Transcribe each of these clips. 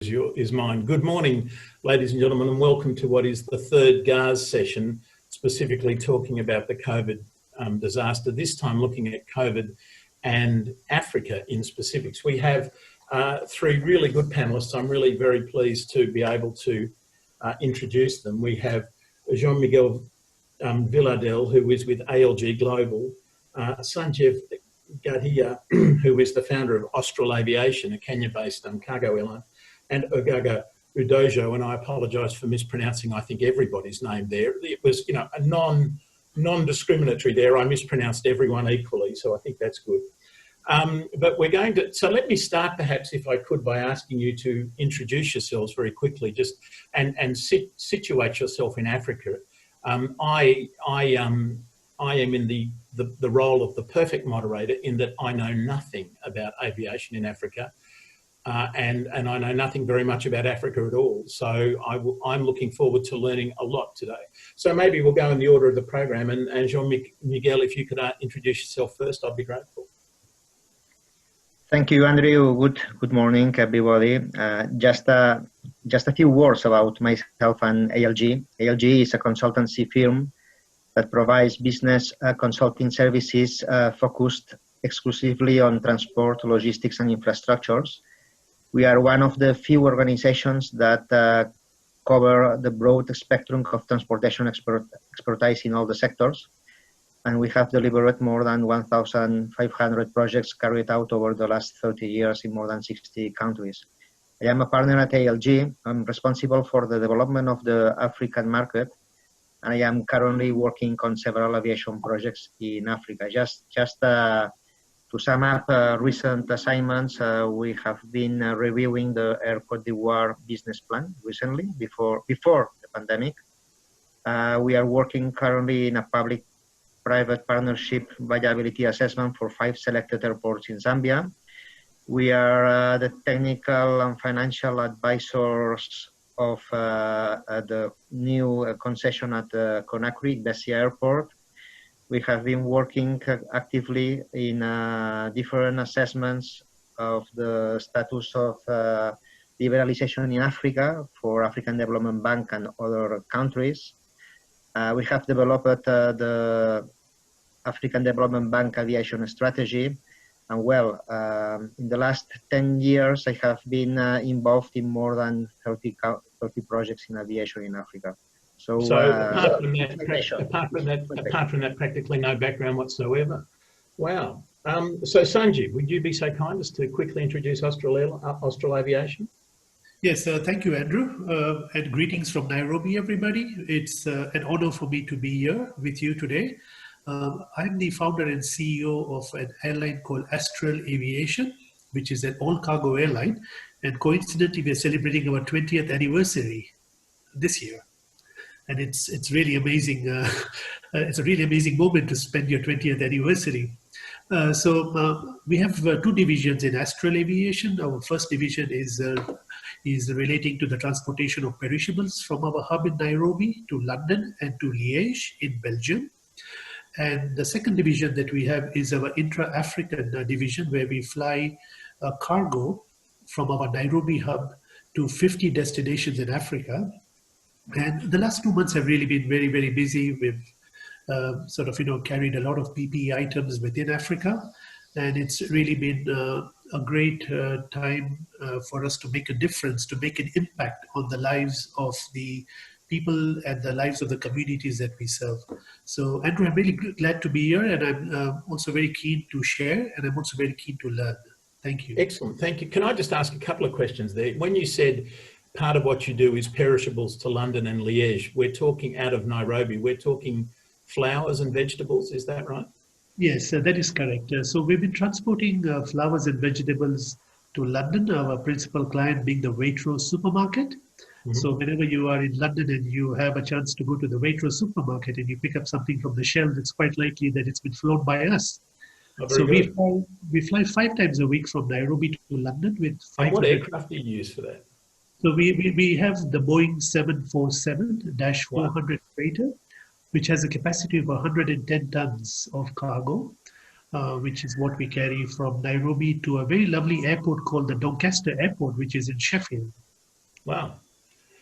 is mine. Good morning, ladies and gentlemen, and welcome to what is the third GARS session, specifically talking about the COVID disaster, this time looking at COVID and Africa in specifics. We have three really good panellists. I'm really very pleased to be able to introduce them. We have Miquel Vilardell, who is with ALG Global, Sanjeev Gadhia, who is the founder of Astral Aviation, a Kenya-based cargo airline, and Ogaga Udjo, and I apologise for mispronouncing, I think, everybody's name there. It was, you know, a non-discriminatory there. I mispronounced everyone equally, so I think that's good. But we're going to, so let me start perhaps, if I could, by asking you to introduce yourselves very quickly, just and situate yourself in Africa. I am in the role of the perfect moderator in that I know nothing about aviation in Africa. And I know nothing very much about Africa at all. So I'm looking forward to learning a lot today. So maybe we'll go in the order of the program. And Jean-Miquel, if you could introduce yourself first, I'd be grateful. Thank you, Andrew. Good morning, everybody. Just a few words about myself and ALG. ALG is a consultancy firm that provides business consulting services focused exclusively on transport, logistics, and infrastructures. We are one of the few organizations that cover the broad spectrum of transportation expertise in all the sectors. And we have delivered more than 1,500 projects carried out over the last 30 years in more than 60 countries. I am a partner at ALG. I'm responsible for the development of the African market, and I am currently working on several aviation projects in Africa. Just to sum up recent assignments, we have been reviewing the Air Côte d'Ivoire business plan recently, before the pandemic. We are working currently in a public-private partnership viability assessment for 5 selected airports in Zambia. We are the technical and financial advisors of the new concession at Conakry, Bessia Airport. We have been working actively in different assessments of the status of liberalization in Africa for African Development Bank and other countries. We have developed the African Development Bank aviation strategy. And well, in the last 10 years, I have been involved in more than 30 projects in aviation in Africa. So apart from that, practically no background whatsoever. Wow. So Sanjeev, would you be so kind as to quickly introduce Astral Aviation? Yes, thank you, Andrew. And greetings from Nairobi, everybody. It's an honor for me to be here with you today. I'm the founder and CEO of an airline called Astral Aviation, which is an all-cargo airline. And coincidentally, we're celebrating our 20th anniversary this year. And it's really amazing. It's a really amazing moment to spend your 20th anniversary. So we have 2 divisions in Astral Aviation. Our first division is relating to the transportation of perishables from our hub in Nairobi to London and to Liège in Belgium. And the second division that we have is our intra-African division, where we fly cargo from our Nairobi hub to 50 destinations in Africa. And the last 2 months have really been very, very busy. We've carried a lot of PPE items within Africa. And it's really been a great time for us to make a difference, to make an impact on the lives of the people and the lives of the communities that we serve. So Andrew, I'm really glad to be here, and I'm also very keen to share, and I'm also very keen to learn. Thank you. Excellent, thank you. Can I just ask a couple of questions there? When you said part of what you do is perishables to London and Liège, we're talking out of Nairobi, we're talking flowers and vegetables, is that right? Yes, that is correct. So we've been transporting flowers and vegetables to London, our principal client being the Waitrose supermarket. Mm-hmm. So whenever you are in London and you have a chance to go to the Waitrose supermarket and you pick up something from the shelf, it's quite likely that it's been flown by us. Oh, so we fly 5 times a week from Nairobi to London with 5. And what aircraft do you use for that? So we have the Boeing 747-400 freighter, which has a capacity of 110 tons of cargo, which is what we carry from Nairobi to a very lovely airport called the Doncaster Airport, which is in Sheffield. Wow.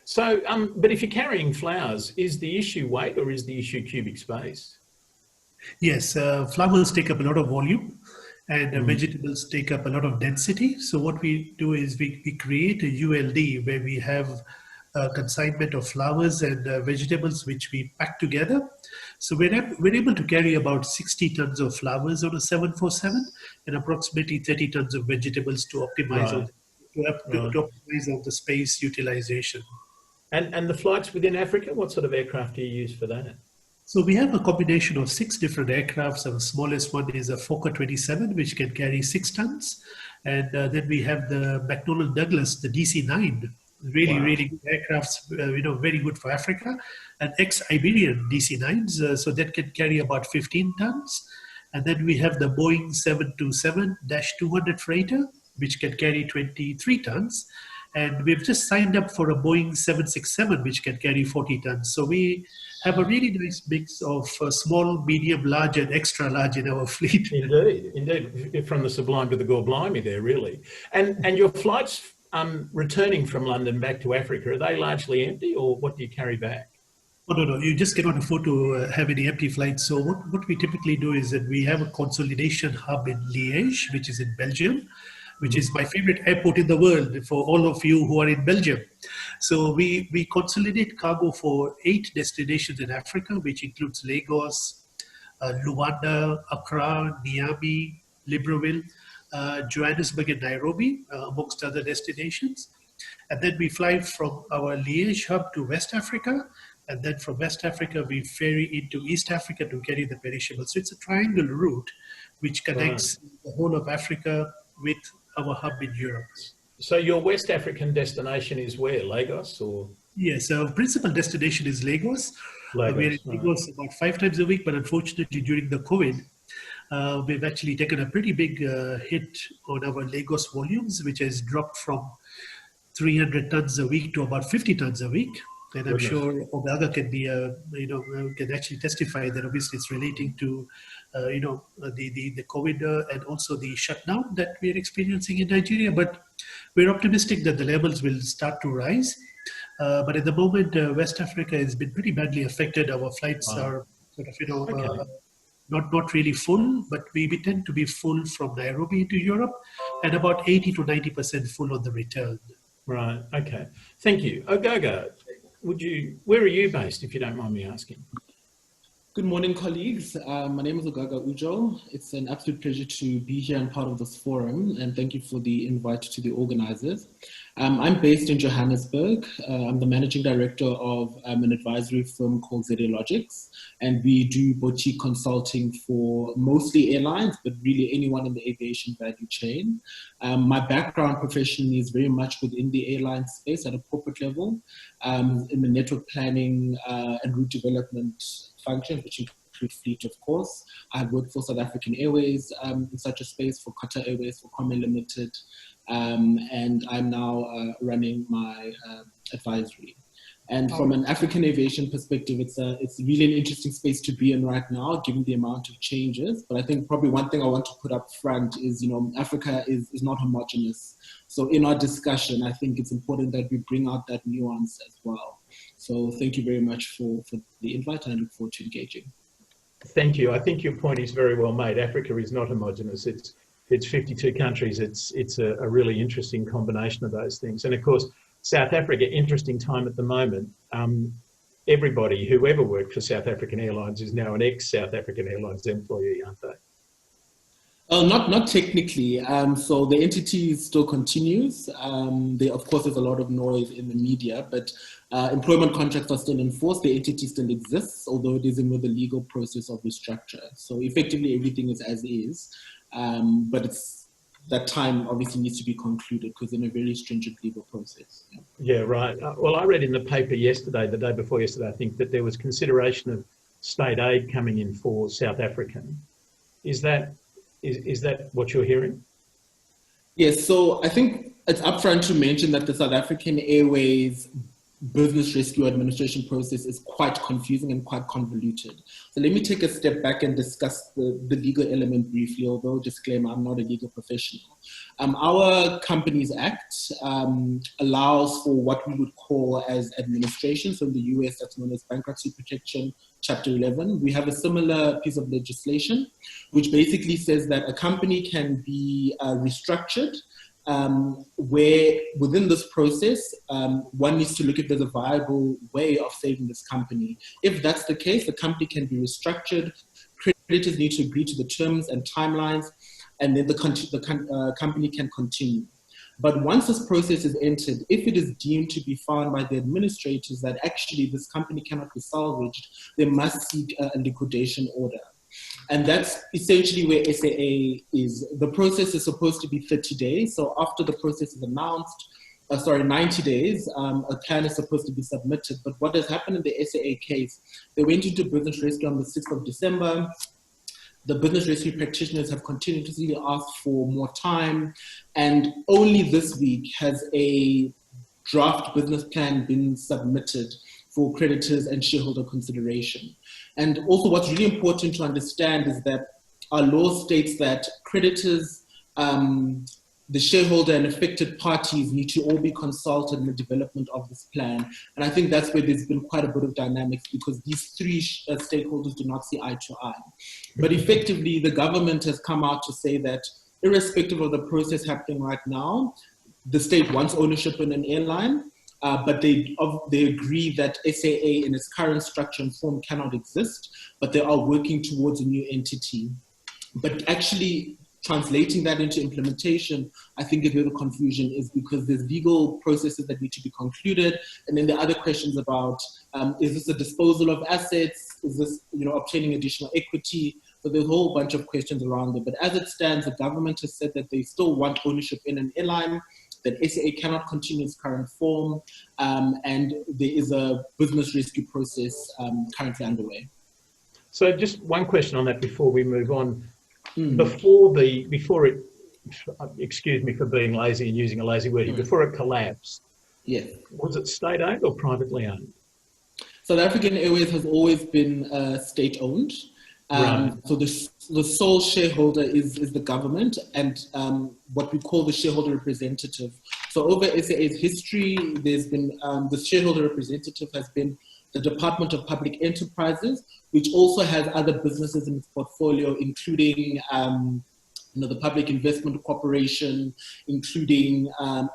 So, but if you're carrying flowers, is the issue weight or is the issue cubic space? Yes, flowers take up a lot of volume, and vegetables take up a lot of density. So what we do is we create a ULD where we have a consignment of flowers and vegetables which we pack together. So we're able to carry about 60 tons of flowers on a 747 and approximately 30 tons of vegetables to optimize Right. to optimize on the space utilization. And the flights within Africa, what sort of aircraft do you use for that? So we have a combination of 6 different aircrafts. Our smallest one is a Fokker 27, which can carry 6 tons. And then we have the McDonnell Douglas, the DC-9, really good aircrafts, very good for Africa. And ex-Iberian DC-9s, so that can carry about 15 tons. And then we have the Boeing 727-200 freighter, which can carry 23 tons. And we've just signed up for a Boeing 767, which can carry 40 tons. So we have a really nice mix of small, medium, large, and extra large in our fleet. Indeed. From the sublime to the gorblimey there, really. And your flights returning from London back to Africa, are they largely empty, or what do you carry back? Oh, no. You just cannot afford to have any empty flights. So what we typically do is that we have a consolidation hub in Liège, which is in Belgium, which is my favorite airport in the world for all of you who are in Belgium. So we consolidate cargo for 8 destinations in Africa, which includes Lagos, Rwanda, Accra, Niamey, Libreville, Johannesburg and Nairobi, amongst other destinations. And then we fly from our Liège hub to West Africa. And then from West Africa, we ferry into East Africa to carry the perishables. So it's a triangle route which connects the whole of Africa with our hub in Europe. So your West African destination is where, Lagos or? Yes, our principal destination is Lagos. We're in Lagos about 5 times a week, but unfortunately during the COVID, we've actually taken a pretty big hit on our Lagos volumes, which has dropped from 300 tons a week to about 50 tons a week. And I'm sure Ogaga can be, can actually testify that obviously it's relating to, the COVID and also the shutdown that we're experiencing in Nigeria. But we're optimistic that the levels will start to rise. But at the moment, West Africa has been pretty badly affected. Our flights are sort of, not really full, but we tend to be full from Nairobi to Europe and about 80 to 90% full on the return. Right, okay. Thank you. Ogaga, where are you based, if you don't mind me asking? Good morning, colleagues. My name is Ogaga Udjo. It's an absolute pleasure to be here and part of this forum, and thank you for the invite to the organizers. I'm based in Johannesburg. I'm the managing director of an advisory firm called ZA Logics, and we do boutique consulting for mostly airlines, but really anyone in the aviation value chain. My background professionally is very much within the airline space at a corporate level, in the network planning and route development function, which include fleet, of course. I've worked for South African Airways in such a space, for Qatar Airways, for Common Limited, and I'm now running my advisory. And from an African aviation perspective, it's really an interesting space to be in right now, given the amount of changes. But I think probably one thing I want to put up front is, Africa is not homogenous. So in our discussion, I think it's important that we bring out that nuance as well. So thank you very much for the invite, and I look forward to engaging. Thank you. I think your point is very well made. Africa is not homogenous. It's 52 countries. It's a really interesting combination of those things. And of course, South Africa, interesting time at the moment. Everybody who ever worked for South African Airlines is now an ex-South African Airlines employee, aren't they? Not technically. So the entity still continues. There, of course, there's a lot of noise in the media, but employment contracts are still enforced. The entity still exists, although it is in with the legal process of restructure. So effectively, everything is as is, but that time obviously needs to be concluded because in a very stringent legal process. Yeah, right. Well, I read in the paper yesterday, the day before yesterday, I think, that there was consideration of state aid coming in for South African. Is that what you're hearing? Yes, so I think it's upfront to mention that the South African Airways business rescue administration process is quite confusing and quite convoluted. So let me take a step back and discuss the legal element briefly, although disclaimer, I'm not a legal professional. Our Companies Act allows for what we would call as administration. So in the US, that's known as bankruptcy protection, Chapter 11. We have a similar piece of legislation, which basically says that a company can be restructured, where within this process, one needs to look if there's a viable way of saving this company. If that's the case, the company can be restructured, creditors need to agree to the terms and timelines, and then the company can continue. But once this process is entered, if it is deemed to be found by the administrators that actually this company cannot be salvaged, they must seek a liquidation order. And that's essentially where SAA is. The process is supposed to be 30 days. So after the process is announced, 90 days, a plan is supposed to be submitted. But what has happened in the SAA case, they went into business rescue on the 6th of December. The business rescue practitioners have continuously asked for more time. And only this week has a draft business plan been submitted for creditors and shareholder consideration. And also what's really important to understand is that our law states that creditors, the shareholder and affected parties need to all be consulted in the development of this plan. And I think that's where there's been quite a bit of dynamics because these three stakeholders do not see eye to eye. But effectively, the government has come out to say that irrespective of the process happening right now, the state wants ownership in an airline, but they agree that SAA in its current structure and form cannot exist, but they are working towards a new entity. But actually translating that into implementation, I think is where the confusion is because there's legal processes that need to be concluded. And then there are other questions about, is this a disposal of assets? Is this, obtaining additional equity? So there's a whole bunch of questions around it. But as it stands, the government has said that they still want ownership in an airline, that SAA cannot continue its current form, and there is a business rescue process currently underway. So just one question on that before we move on. Excuse me for being lazy and using a lazy word, before it collapsed, was it state-owned or privately owned? South African Airways has always been state-owned. Right. So the sole shareholder is the government and what we call the shareholder representative. So over SAA's history, there's been the shareholder representative has been the Department of Public Enterprises, which also has other businesses in its portfolio, including the Public Investment Corporation, including a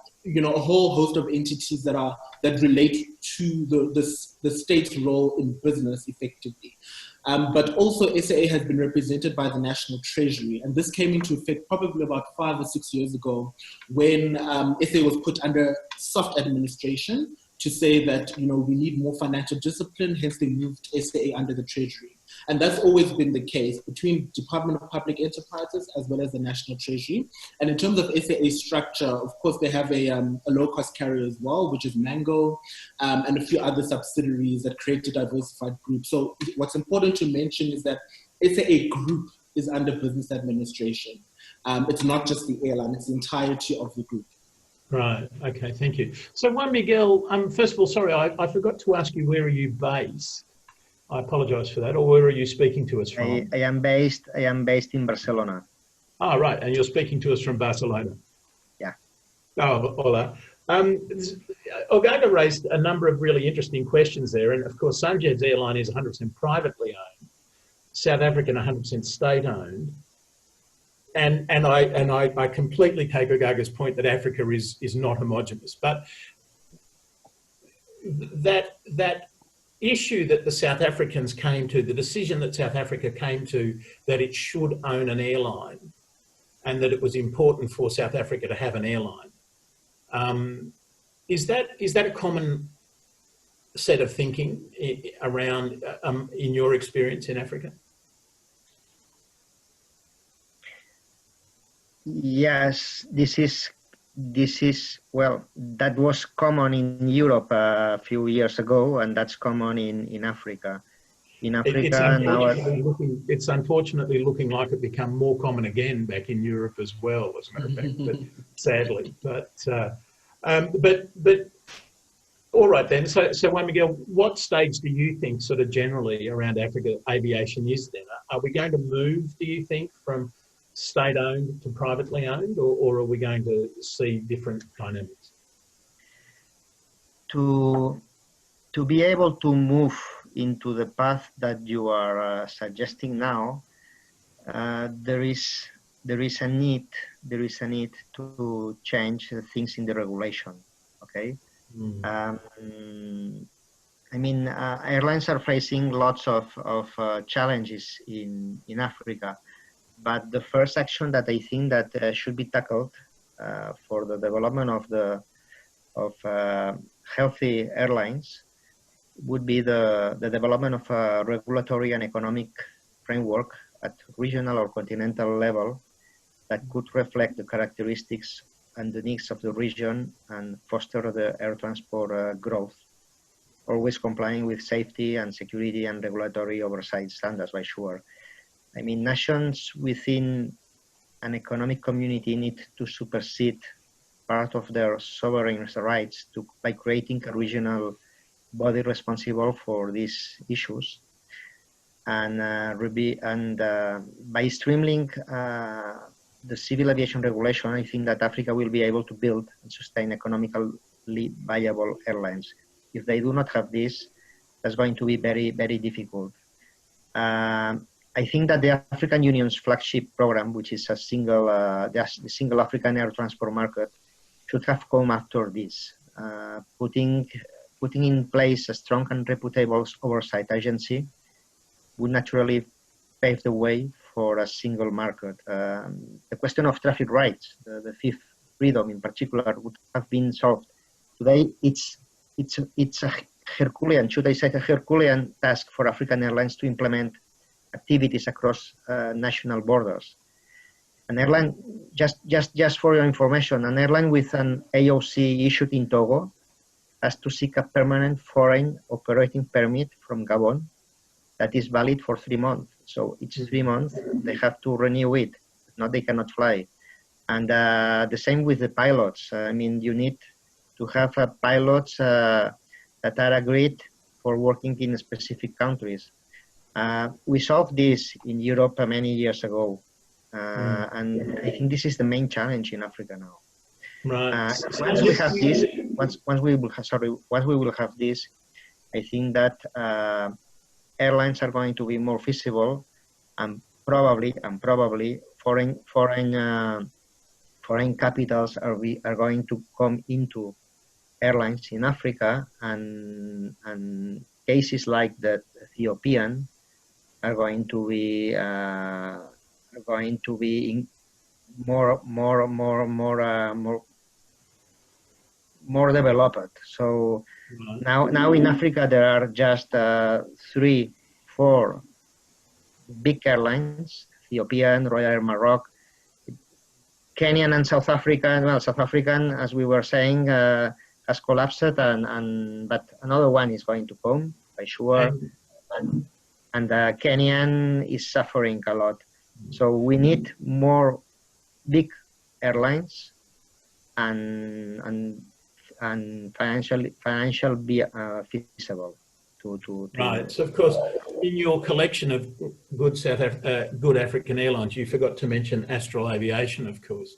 whole host of entities that relate to the state's role in business effectively. But also SAA has been represented by the National Treasury, and this came into effect probably about 5 or 6 years ago when SAA was put under soft administration to say that, we need more financial discipline, hence they moved SAA under the Treasury. And that's always been the case between Department of Public Enterprises as well as the National Treasury. And in terms of SAA structure, of course, they have a low-cost carrier as well, which is Mango, and a few other subsidiaries that create a diversified group. So what's important to mention is that SAA Group is under business administration. It's not just the airline, it's the entirety of the group. Right, okay, thank you. So Miquel, first of all, sorry, I forgot to ask you, where are you based? I apologise for that. Or where are you speaking to us from? I am based in Barcelona. Ah, right, and you're speaking to us from Barcelona. Yeah. Oh, hola. Ogaga raised a number of really interesting questions there, and of course, Sanjeev's airline is 100% privately owned, South African 100% state-owned. And I completely take Ogaga's point that Africa is not homogenous, but that issue that the South Africans came to, the decision that South Africa came to, that it should own an airline and that it was important for South Africa to have an airline, is that a common set of thinking around in your experience in Africa? Yes, this is well, that was common in Europe a few years ago, and that's common in Africa. In Africa it's unfortunately looking like it become more common again back in Europe as well, as a matter of fact, but sadly. But All right then. So Miquel, what stage do you think, sort of generally, around Africa aviation is then? Are we going to move, do you think, from state-owned to privately owned, or are we going to see different dynamics? To be able to move into the path that you are suggesting now, there is a need to change things in the regulation. Okay. I mean, airlines are facing lots of challenges in Africa, but the first action that I think that should be tackled for the development of healthy airlines would be the development of a regulatory and economic framework at regional or continental level that could reflect the characteristics and the needs of the region and foster the air transport growth, always complying with safety and security and regulatory oversight standards, by sure. I mean, nations within an economic community need to supersede part of their sovereign rights by creating a regional body responsible for these issues, and by streamlining the civil aviation regulation, I think that Africa will be able to build and sustain economically viable airlines. If they do not have this, that's going to be very, very difficult. I think that the African Union's flagship program, which is the single African air transport market, should have come after this, putting in place a strong and reputable oversight agency would naturally pave the way for a single market. The question of traffic rights, the fifth freedom in particular, would have been solved. Today, it's a Herculean, should I say, a Herculean task for African airlines to implement activities across national borders. An airline, just for your information, an airline with an AOC issued in Togo has to seek a permanent foreign operating permit from Gabon that is valid for 3 months. So each 3 months they have to renew it. If not, they cannot fly. And the same with the pilots. I mean, you need to have pilots that are agreed for working in specific countries. We solved this in Europe many years ago, and I think this is the main challenge in Africa now. Right. Once we have this, once we will have this, I think that airlines are going to be more feasible, and probably foreign capitals are going to come into airlines in Africa, and cases like the Ethiopian are going to be more developed. So now in Africa there are just 3-4 big airlines: Ethiopian, Royal Air Maroc, Kenyan, and South African. Well, South African, as we were saying, has collapsed, but another one is going to come, by sure. And Kenyan is suffering a lot. So we need more big airlines and financial be feasible to right. So of course, in your collection of good African airlines, you forgot to mention Astral Aviation, of course.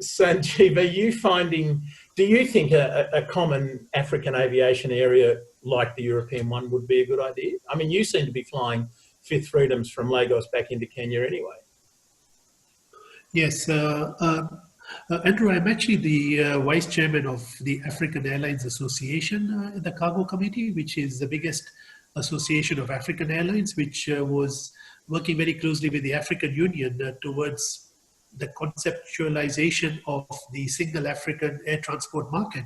Sanjeev, are you finding? Do you think a common African aviation area like the European one would be a good idea? I mean, you seem to be flying Fifth Freedoms from Lagos back into Kenya anyway. Yes, Andrew, I'm actually the vice chairman of the African Airlines Association in the Cargo Committee, which is the biggest association of African airlines, which was working very closely with the African Union towards the conceptualization of the single African air transport market.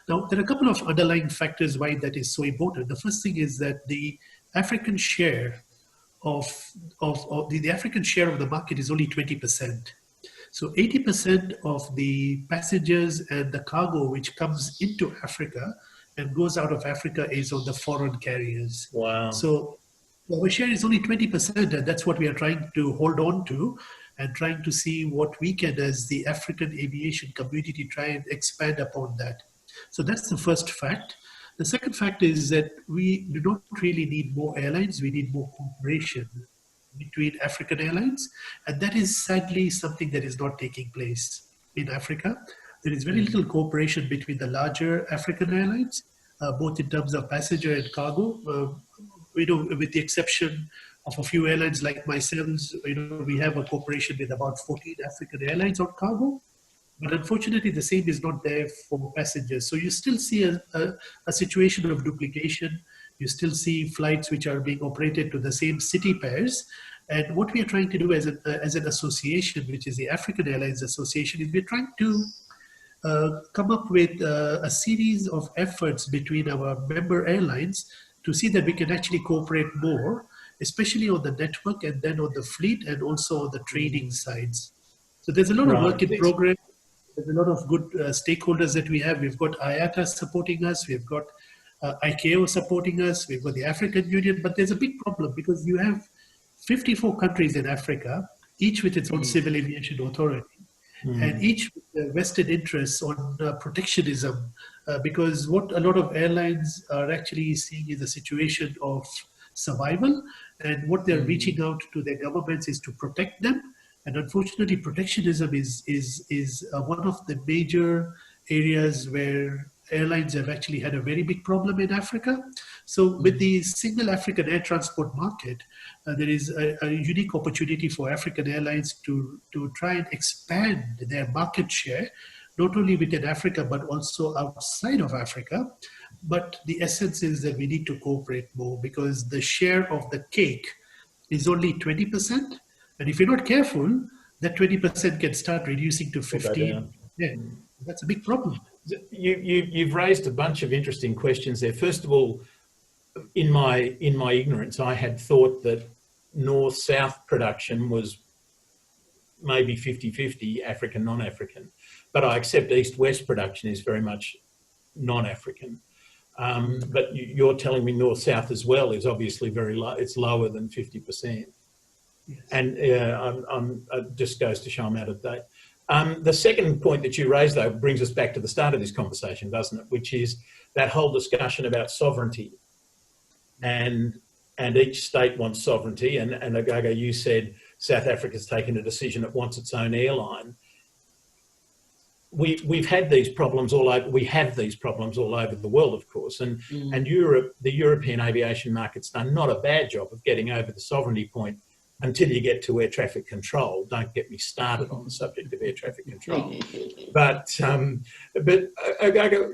Now, there are a couple of underlying factors why that is so important. The first thing is that the African share of the African share of the market is only 20%. So 80% of the passengers and the cargo which comes into Africa and goes out of Africa is on the foreign carriers. Wow. So our share is only 20%, and that's what we are trying to hold on to, and trying to see what we can, as the African aviation community, try and expand upon that. So that's the first fact. The second fact is that we do not really need more airlines, we need more cooperation between African airlines, and that is sadly something that is not taking place in Africa. There is very little cooperation between the larger African airlines, both in terms of passenger and cargo. With the exception of a few airlines like myself, we have a cooperation with about 14 African airlines on cargo. But unfortunately, the same is not there for passengers. So you still see a situation of duplication. You still see flights which are being operated to the same city pairs. And what we are trying to do as an association, which is the African Airlines Association, is we're trying to come up with a series of efforts between our member airlines to see that we can actually cooperate more, especially on the network and then on the fleet and also on the trading sides. So there's a lot of work in progress. There's a lot of good stakeholders that we have. We've got IATA supporting us. We've got ICAO supporting us. We've got the African Union. But there's a big problem because you have 54 countries in Africa, each with its own civil aviation authority, and each with vested interests on protectionism, because what a lot of airlines are actually seeing is a situation of survival, and what they're reaching out to their governments is to protect them. And unfortunately, protectionism is one of the major areas where airlines have actually had a very big problem in Africa. So with the single African air transport market, there is a unique opportunity for African airlines to try and expand their market share, not only within Africa, but also outside of Africa. But the essence is that we need to cooperate more because the share of the cake is only 20%. And if you're not careful, that 20% can start reducing to 15%. Yeah, that's a big problem. You've raised a bunch of interesting questions there. First of all, in my ignorance, I had thought that north-south production was maybe 50-50 African, non-African, but I accept east-west production is very much non-African. But you're telling me north-south as well is obviously very low. It's lower than 50%. Yes. And it just goes to show I'm out of date. The second point that you raised, though, brings us back to the start of this conversation, doesn't it? Which is that whole discussion about sovereignty. And each state wants sovereignty. And Ogaga, you said South Africa's taken a decision it wants its own airline. We've had these problems all over. We have these problems all over the world, of course. And Europe, the European aviation market's done not a bad job of getting over the sovereignty point until you get to air traffic control. Don't get me started on the subject of air traffic control. But Ogaga,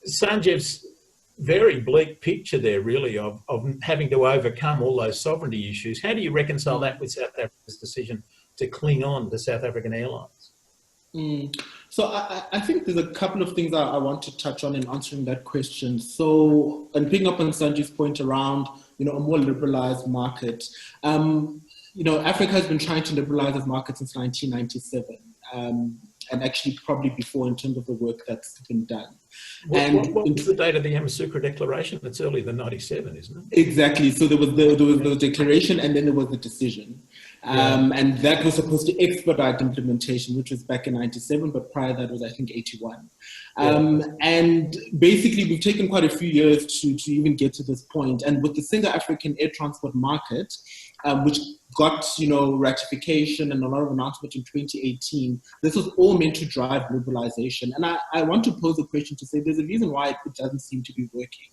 Sanjeev's very bleak picture there, really, of having to overcome all those sovereignty issues. How do you reconcile that with South Africa's decision to cling on to South African airlines? So I think there's a couple of things I want to touch on in answering that question. So, and picking up on Sanjeev's point around, a more liberalized market. Africa has been trying to liberalize its market since 1997, and actually probably before in terms of the work that's been done. What was the date of the Yamoussoukro Declaration? It's earlier than 97, isn't it? Exactly. So there was the declaration and then there was the decision. And that was supposed to expedite implementation, which was back in 97, but prior to that was, I think, 81. And basically, we've taken quite a few years to even get to this point. And with the single African air transport market, which got, ratification and a lot of announcement in 2018, this was all meant to drive liberalization. And I want to pose a question to say there's a reason why it doesn't seem to be working.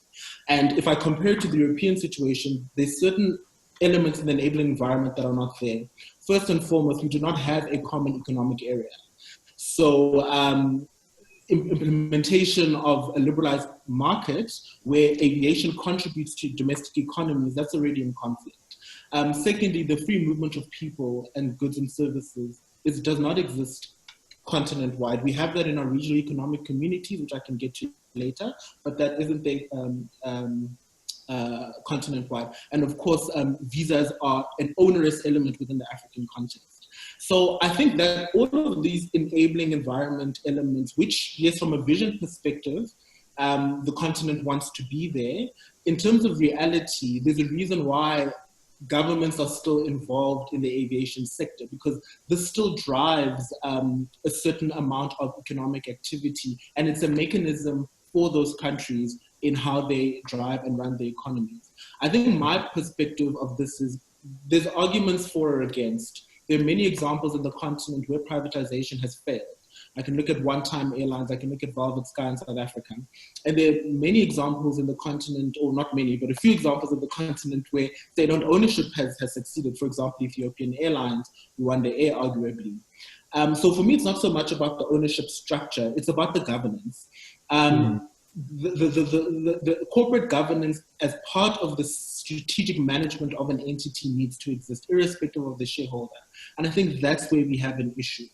And if I compare it to the European situation, there's certain elements in the enabling environment that are not there. First and foremost, we do not have a common economic area. So implementation of a liberalized market where aviation contributes to domestic economies, that's already in conflict. Secondly, the free movement of people and goods and services does not exist continent-wide. We have that in our regional economic communities, which I can get to later, but that isn't the continent-wide. And of course, visas are an onerous element within the African context. So I think that all of these enabling environment elements, which, yes, from a vision perspective, the continent wants to be there. In terms of reality, there's a reason why governments are still involved in the aviation sector, because this still drives a certain amount of economic activity, and it's a mechanism for those countries in how they drive and run their economies. I think my perspective of this is there's arguments for or against. There are many examples in the continent where privatization has failed. I can look at one-time airlines, I can look at Velvet Sky in South Africa. And there are many examples in the continent, or not many, but a few examples of the continent where state-owned ownership has succeeded. For example, Ethiopian Airlines, Rwanda Air, arguably. So for me, it's not so much about the ownership structure, it's about the governance. The corporate governance as part of the strategic management of an entity needs to exist, irrespective of the shareholder. And I think that's where we have an issue.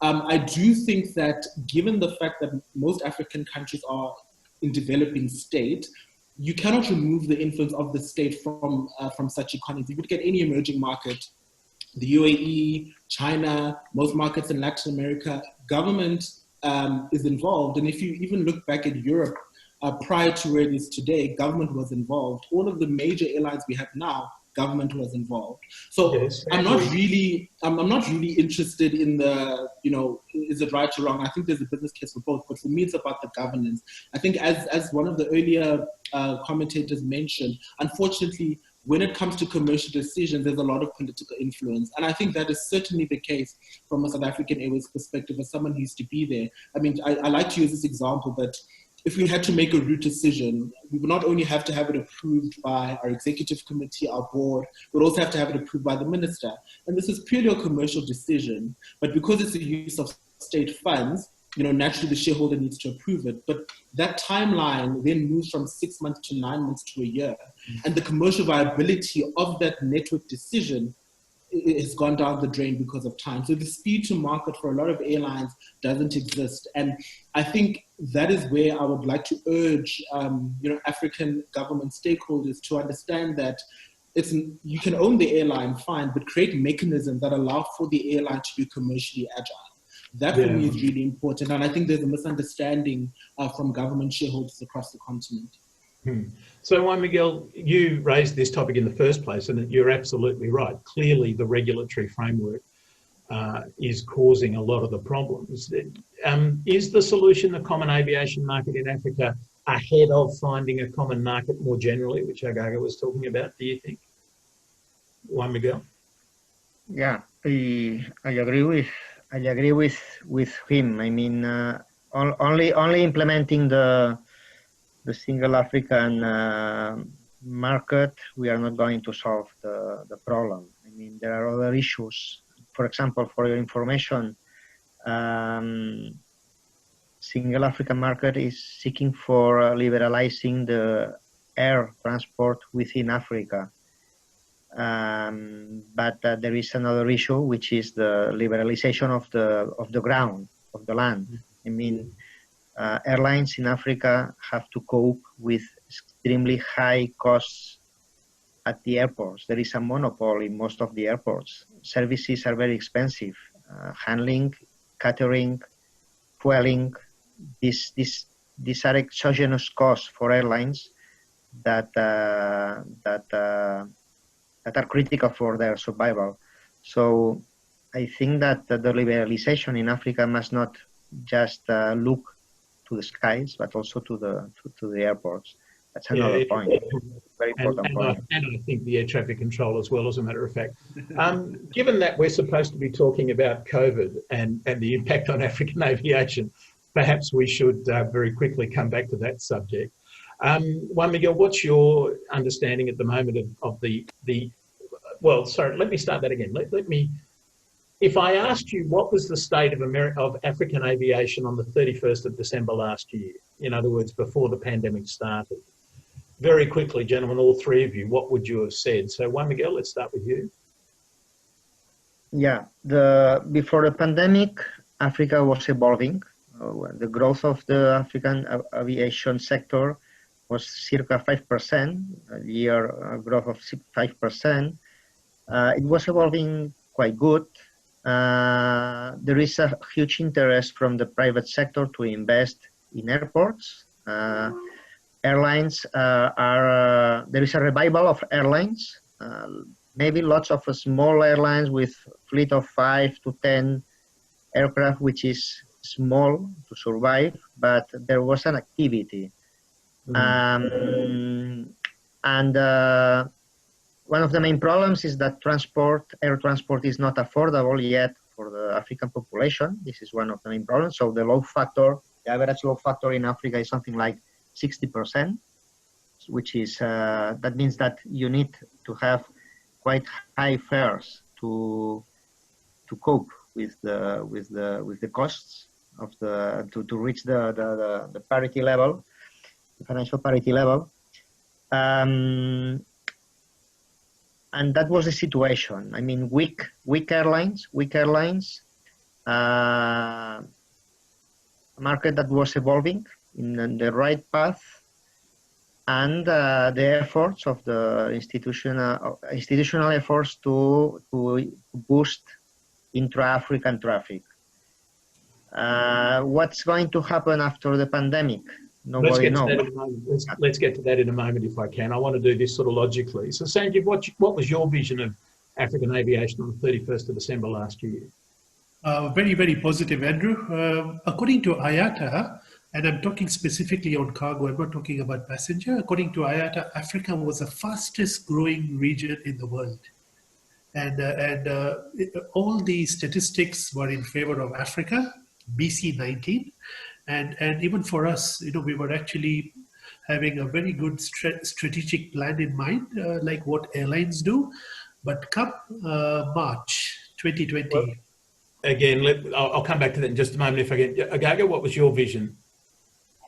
I do think that given the fact that most African countries are in developing state, you cannot remove the influence of the state from such economies. You could get any emerging market, the UAE, China, most markets in Latin America, government is involved. And if you even look back at Europe, prior to where it is today, government was involved. All of the major airlines we have now, government was involved. So yes, I'm not really interested in the, is it right or wrong? I think there's a business case for both, but for me, it's about the governance. I think as one of the earlier commentators mentioned, unfortunately, when it comes to commercial decisions, there's a lot of political influence. And I think that is certainly the case from a South African Airways perspective, as someone who used to be there. I mean, I like to use this example that if we had to make a route decision, we would not only have to have it approved by our executive committee, our board, we would also have to have it approved by the minister. And this is purely a commercial decision, but because it's a use of state funds, naturally the shareholder needs to approve it. But that timeline then moves from 6 months to 9 months to a year. And the commercial viability of that network decision has gone down the drain because of time. So the speed to market for a lot of airlines doesn't exist. And I think that is where I would like to urge, African government stakeholders to understand that you can own the airline, fine, but create mechanisms that allow for the airline to be commercially agile. That for me is really important. And I think there's a misunderstanding from government shareholders across the continent. So, Miquel, you raised this topic in the first place, and you're absolutely right. Clearly, the regulatory framework is causing a lot of the problems. Is the solution the common aviation market in Africa ahead of finding a common market more generally, which Ogaga was talking about, do you think? Miquel? Yeah, I agree with him. I mean, only implementing the single African market, we are not going to solve the problem. I mean, there are other issues. For example, for your information, single African market is seeking for liberalizing the air transport within Africa. But there is another issue, which is the liberalization of the ground, of the land. I mean, airlines in Africa have to cope with extremely high costs at the airports. There is a monopoly in most of the airports. Services are very expensive. Handling, catering, fueling, these are exogenous costs for airlines that are critical for their survival. So I think that the liberalization in Africa must not just look to the skies, but also to the airports. That's another point. Very important point. And I think the air traffic control as well, as a matter of fact. Given that we're supposed to be talking about COVID and the impact on African aviation, perhaps we should very quickly come back to that subject. Miquel, what's your understanding at the moment of well, sorry, let me start that again. If I asked you what was the state of African aviation on the 31st of December last year, in other words, before the pandemic started, very quickly, gentlemen, all three of you, what would you have said? So, Miquel, let's start with you. Yeah, before the pandemic, Africa was evolving. The growth of the African aviation sector was circa 5%, a year growth of 5%. It was evolving quite good. There is a huge interest from the private sector to invest in airports. Airlines there is a revival of airlines. maybe lots of small airlines with fleet of 5 to 10 aircraft, which is small to survive, but there was an activity. And one of the main problems is that air transport is not affordable yet for the African population. This is one of the main problems. So the average load factor in Africa is something like 60%, which is, that means that you need to have quite high fares to cope with the costs of to reach the parity level, the financial parity level. And that was the situation. I mean, weak airlines, a market that was evolving in the right path, and the efforts of the institutional efforts to boost intra-African traffic. What's going to happen after the pandemic? Nobody knows. Let's get to that in a moment if I can. I want to do this sort of logically. So Sanjeev, what was your vision of African aviation on the 31st of December last year? Very, very positive, Andrew. According to IATA, and I'm talking specifically on cargo, I'm not talking about passenger. According to IATA, Africa was the fastest growing region in the world. And all the statistics were in favor of Africa, BC 19. And even for us, we were actually having a very good strategic plan in mind, like what airlines do. But come March 2020. Well, again, I'll come back to that in just a moment if I can. Ogaga, what was your vision?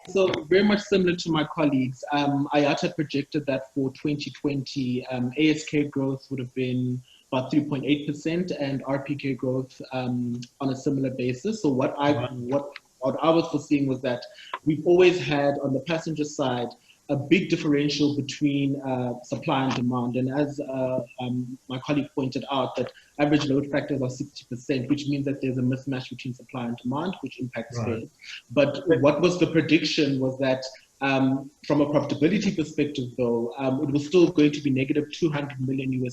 So very much similar to my colleagues, IATA projected that for 2020, ASK growth would have been about 3.8% and RPK growth on a similar basis. So what I was foreseeing was that we've always had on the passenger side a big differential between supply and demand. And as my colleague pointed out, that average load factors are 60%, which means that there's a mismatch between supply and demand, which impacts fares. But what was the prediction was that from a profitability perspective, though, it was still going to be negative $200 million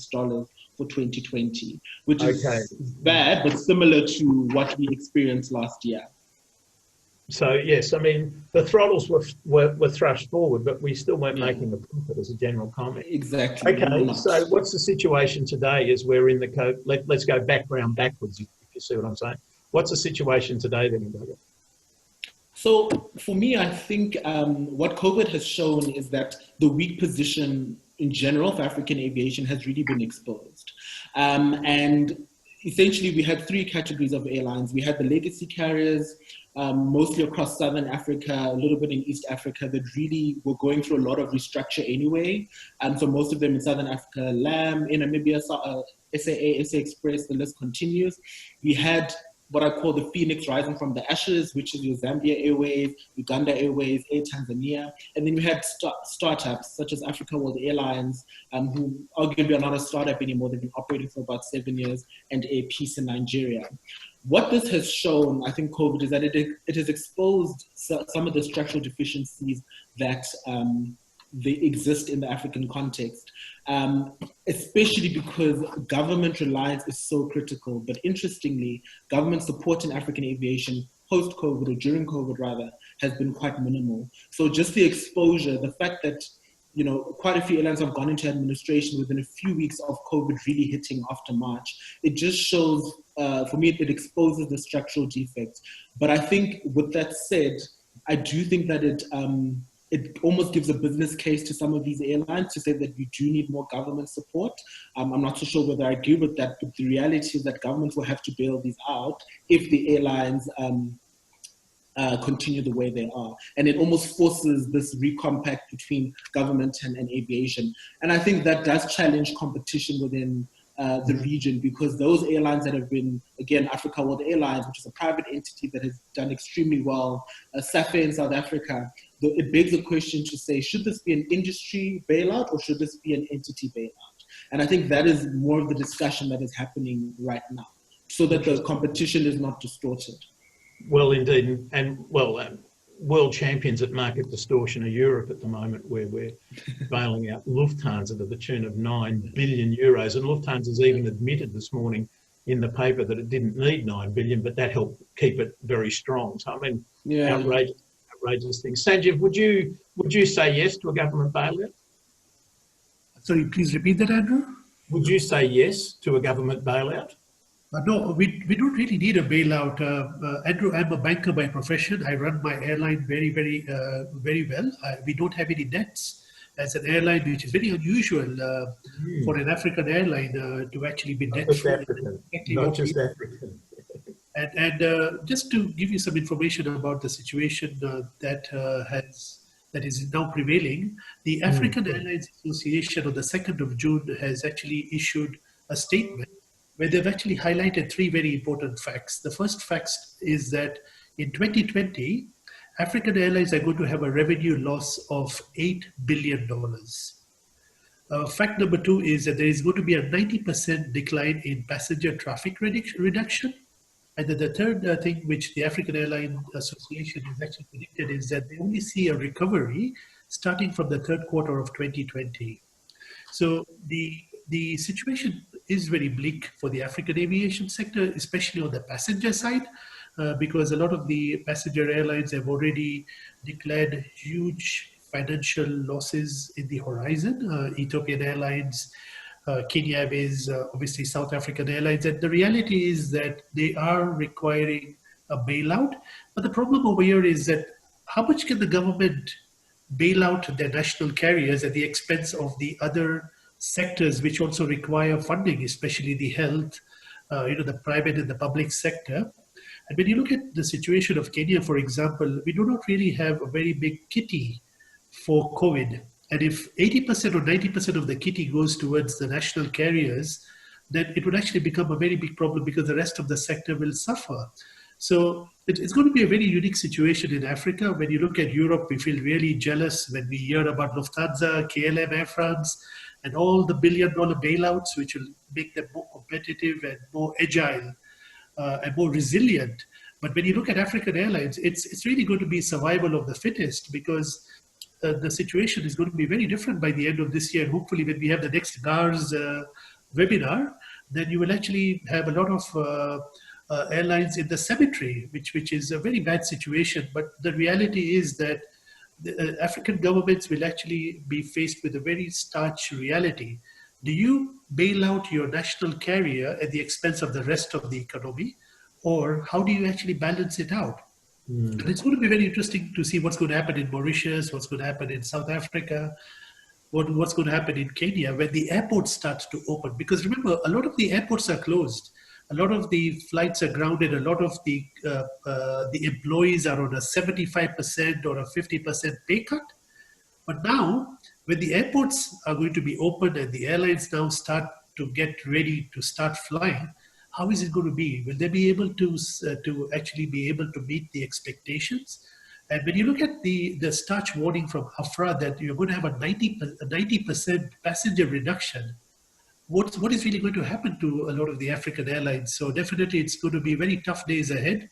for 2020, which is bad, but similar to what we experienced last year. So yes, I mean, the throttles were thrust forward, but we still weren't making a profit as a general comment. Exactly. Okay, so what's the situation today as we're in the COVID? Let's go backwards, if you see what I'm saying. What's the situation today then, Ogaga? So for me, I think what COVID has shown is that the weak position in general for African aviation has really been exposed. And essentially, we had three categories of airlines. We had the legacy carriers, mostly across Southern Africa, a little bit in East Africa, that really were going through a lot of restructure anyway. So most of them in Southern Africa, LAM, in Namibia, SAA, SA Express, the list continues. We had what I call the phoenix rising from the ashes, which is your Zambia Airways, Uganda Airways, Air Tanzania. And then we had startups such as Africa World Airlines, who arguably are not a startup anymore. They've been operating for about 7 years, and Air Peace in Nigeria. What this has shown, I think, COVID, is that it has exposed some of the structural deficiencies that they exist in the African context, especially because government reliance is so critical. But interestingly, government support in African aviation post-COVID, or during COVID rather, has been quite minimal. So just the exposure, the fact that quite a few airlines have gone into administration within a few weeks of COVID really hitting after March, it just shows, for me, it exposes the structural defects. But I think with that said, I do think that it almost gives a business case to some of these airlines to say that you do need more government support. I'm not so sure whether I agree with that, but the reality is that governments will have to bail these out if the airlines continue the way they are. And it almost forces this recompact between government and aviation. And I think that does challenge competition within the region, because those airlines that have been, again, Africa World Airlines, which is a private entity that has done extremely well, SAFE in South Africa, it begs the question to say, should this be an industry bailout or should this be an entity bailout? And I think that is more of the discussion that is happening right now, so that the competition is not distorted. Well, indeed. And well, world champions at market distortion are Europe at the moment, where we're bailing out Lufthansa to the tune of 9 billion euros. And Lufthansa's even admitted this morning in the paper that it didn't need 9 billion, but that helped keep it very strong. So, I mean, outrageous things. Sanjeev, would you say yes to a government bailout? Sorry, please repeat that, Andrew. Would you say yes to a government bailout? No, we don't really need a bailout. Andrew, I'm a banker by profession. I run my airline very well. We don't have any debts as an airline, which is very unusual for an African airline to actually be debt-free. Not just African. And just to give you some information about the situation that is now prevailing, the African Airlines Association on the 2nd of June has actually issued a statement where they've actually highlighted 3 very important facts. The first fact is that in 2020, African airlines are going to have a revenue loss of $8 billion. Fact number 2 is that there is going to be a 90% decline in passenger traffic reduction. And then the third thing which the African Airline Association has actually predicted is that they only see a recovery starting from the 3rd quarter of 2020. So the situation is very bleak for the African aviation sector, especially on the passenger side, because a lot of the passenger airlines have already declared huge financial losses in the horizon. Ethiopian Airlines, Kenya Airways, obviously South African Airlines. And the reality is that they are requiring a bailout. But the problem over here is that how much can the government bail out their national carriers at the expense of the other sectors which also require funding, especially the health, the private and the public sector. And when you look at the situation of Kenya, for example, we do not really have a very big kitty for COVID. And if 80% or 90% of the kitty goes towards the national carriers, then it would actually become a very big problem because the rest of the sector will suffer. So it's going to be a very unique situation in Africa. When you look at Europe, we feel really jealous when we hear about Lufthansa, KLM, Air France, and all the billion-dollar bailouts, which will make them more competitive and more agile and more resilient. But when you look at African airlines, it's really going to be survival of the fittest, because the situation is going to be very different by the end of this year. Hopefully, when we have the next GARS webinar, then you will actually have a lot of airlines in the cemetery, which is a very bad situation. But the reality is that the African governments will actually be faced with a very stark reality. Do you bail out your national carrier at the expense of the rest of the economy, or how do you actually balance it out? And it's going to be very interesting to see what's going to happen in Mauritius, what's going to happen in South Africa, what's going to happen in Kenya when the airports start to open. Because remember, a lot of the airports are closed. A lot of the flights are grounded. A lot of the employees are on a 75% or a 50% pay cut. But now, when the airports are going to be open and the airlines now start to get ready to start flying, how is it going to be? Will they be able to actually be able to meet the expectations? And when you look at the starch warning from AFRA that you're going to have a 90% passenger reduction, what is really going to happen to a lot of the African airlines? So definitely it's going to be very tough days ahead.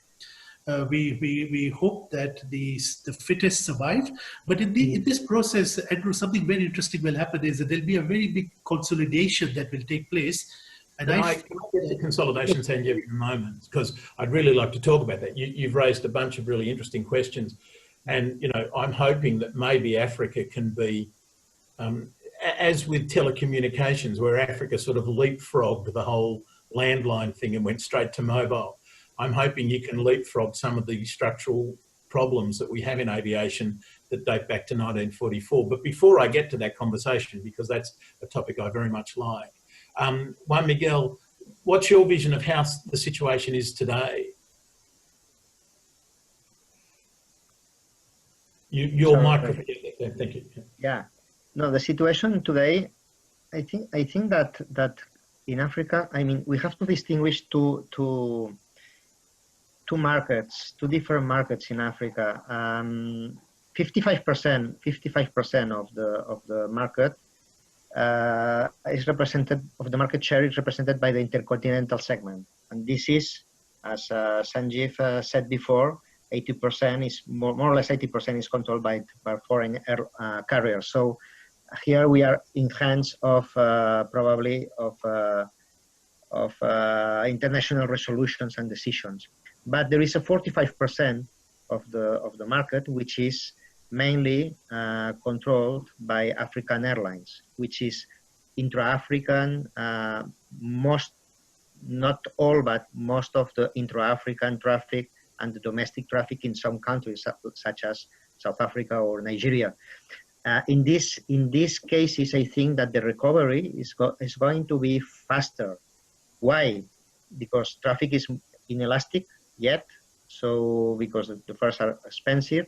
We hope that the fittest survive. But in this process, Andrew, something very interesting will happen is that there'll be a very big consolidation that will take place. And I get the consolidation, Sanjeev, in a moment, because I'd really like to talk about that. You've raised a bunch of really interesting questions. And, I'm hoping that maybe Africa can be, as with telecommunications, where Africa sort of leapfrogged the whole landline thing and went straight to mobile. I'm hoping you can leapfrog some of the structural problems that we have in aviation that date back to 1944. But before I get to that conversation, because that's a topic I very much like, Miquel, what's your vision of how the situation is today? Your microphone. Thank you. Yeah. No, the situation today, I think that in Africa, I mean, we have to distinguish two markets, two different markets in Africa. 55% of the market is represented, of the market share is represented by the intercontinental segment. And this is, as Sanjeev said before, 80% is more or less 80% is controlled by foreign carriers. So here we are in hands of probably of international resolutions and decisions. But there is a 45% of the market which is mainly controlled by African airlines, which is intra-African, not all, but most of the intra-African traffic and the domestic traffic in some countries, such as South Africa or Nigeria. In these cases, I think that the recovery is going to be faster. Why? Because traffic is inelastic yet, so because the fares are expensive,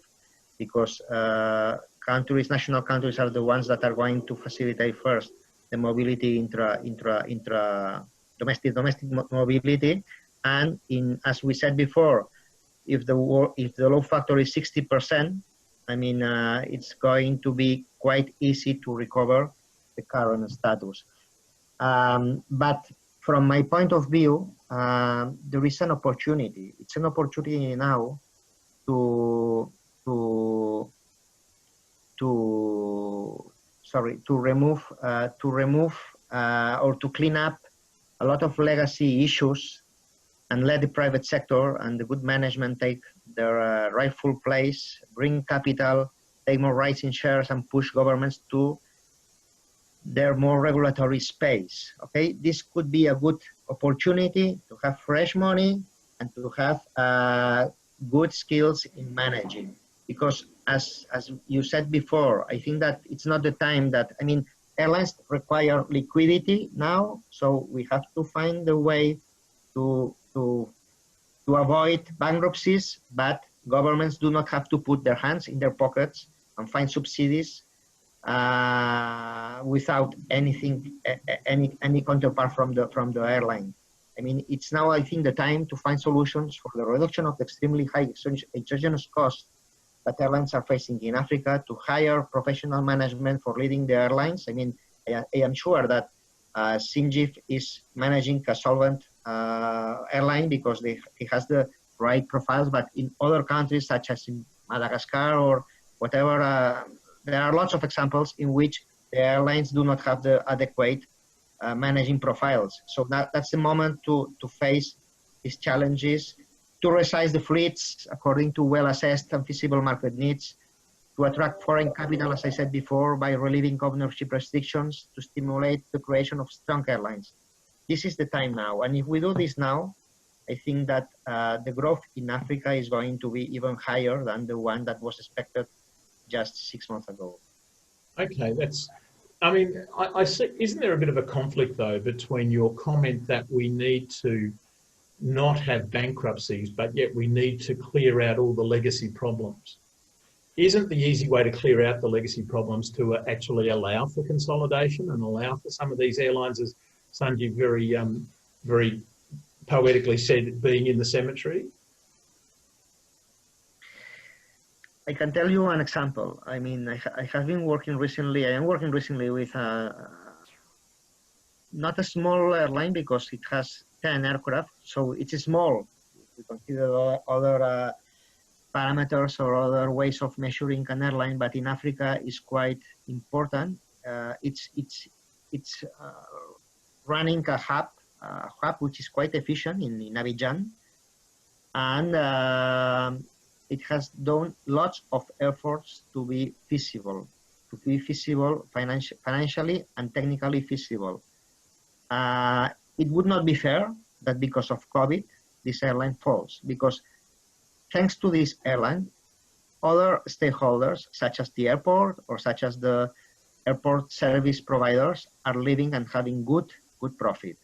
because national countries are the ones that are going to facilitate first the mobility, domestic mobility, and as we said before, if the load factor is 60%, I mean it's going to be quite easy to recover the current status. But from my point of view, there is an opportunity. It's an opportunity now to remove or to clean up a lot of legacy issues and let the private sector and the good management take their rightful place, bring capital, take more rights in shares, and push governments to their more regulatory space. Okay, this could be a good opportunity to have fresh money and to have good skills in managing. Because as you said before, I think that it's not the time that, I mean, airlines require liquidity now, so we have to find a way to avoid bankruptcies, but governments do not have to put their hands in their pockets and find subsidies without any counterpart from the airline. I mean, it's now, I think, the time to find solutions for the reduction of the extremely high exogenous costs that airlines are facing in Africa, to hire professional management for leading the airlines. I mean, I am sure that Sanjeev is managing a solvent airline because he has the right profiles, but in other countries such as in Madagascar or whatever, there are lots of examples in which the airlines do not have the adequate managing profiles. So that's the moment to face these challenges, to resize the fleets according to well-assessed and feasible market needs, to attract foreign capital, as I said before, by relieving ownership restrictions, to stimulate the creation of strong airlines. This is the time now. And if we do this now, I think that the growth in Africa is going to be even higher than the one that was expected just 6 months ago. Okay, I mean, I see, isn't there a bit of a conflict though between your comment that we need to not have bankruptcies, but yet we need to clear out all the legacy problems? Isn't the easy way to clear out the legacy problems to actually allow for consolidation and allow for some of these airlines, as Sanjeev very poetically said, being in the cemetery? I can tell you an example. I mean, I am working recently with not a small airline because it has 10 aircraft, so it's small. We consider other parameters or other ways of measuring an airline, but in Africa is quite important. It's running a hub which is quite efficient in Abidjan, and it has done lots of efforts to be feasible, financially and technically feasible. It would not be fair that because of COVID, this airline falls, because thanks to this airline, other stakeholders, such as the airport or such as the airport service providers, are living and having good profit.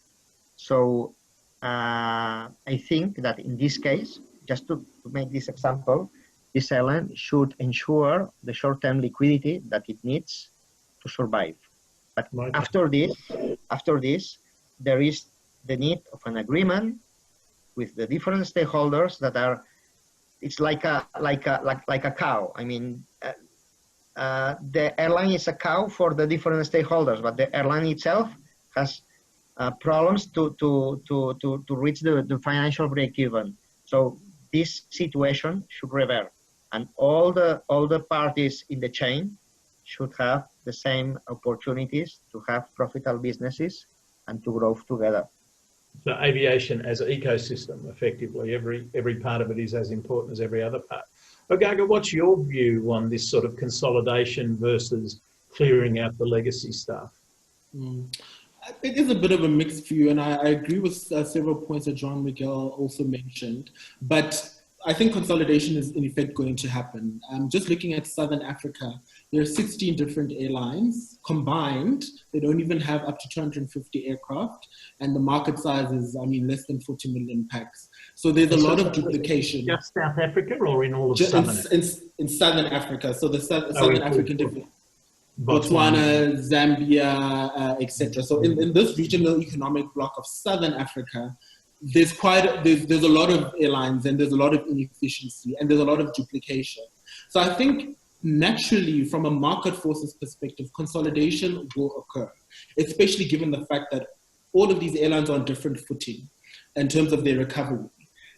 So I think that in this case, just to make this example, this airline should ensure the short-term liquidity that it needs to survive. But after this, there is the need of an agreement with the different stakeholders that are. It's like a cow. I mean, the airline is a cow for the different stakeholders, but the airline itself has problems to reach the financial break-even. So this situation should revert, and all the parties in the chain should have the same opportunities to have profitable businesses and to grow together. So aviation as an ecosystem, effectively, every part of it is as important as every other part. Ogaga, what's your view on this sort of consolidation versus clearing out the legacy stuff? It is a bit of a mixed view, and I agree with several points that Joan Miquel also mentioned, but I think consolidation is in effect going to happen. Just looking at Southern Africa, there are 16 different airlines combined. They don't even have up to 250 aircraft, and the market size is, I mean, less than 40 million packs. So there's a lot of duplication. Just South Africa or in all of Southern Africa? In Southern Africa, so the Southern African different. Botswana, Zambia, etc. So in this regional economic bloc of Southern Africa, there's a lot of airlines, and there's a lot of inefficiency, and there's a lot of duplication. So I think naturally, from a market forces perspective, consolidation will occur, especially given the fact that all of these airlines are on different footing in terms of their recovery.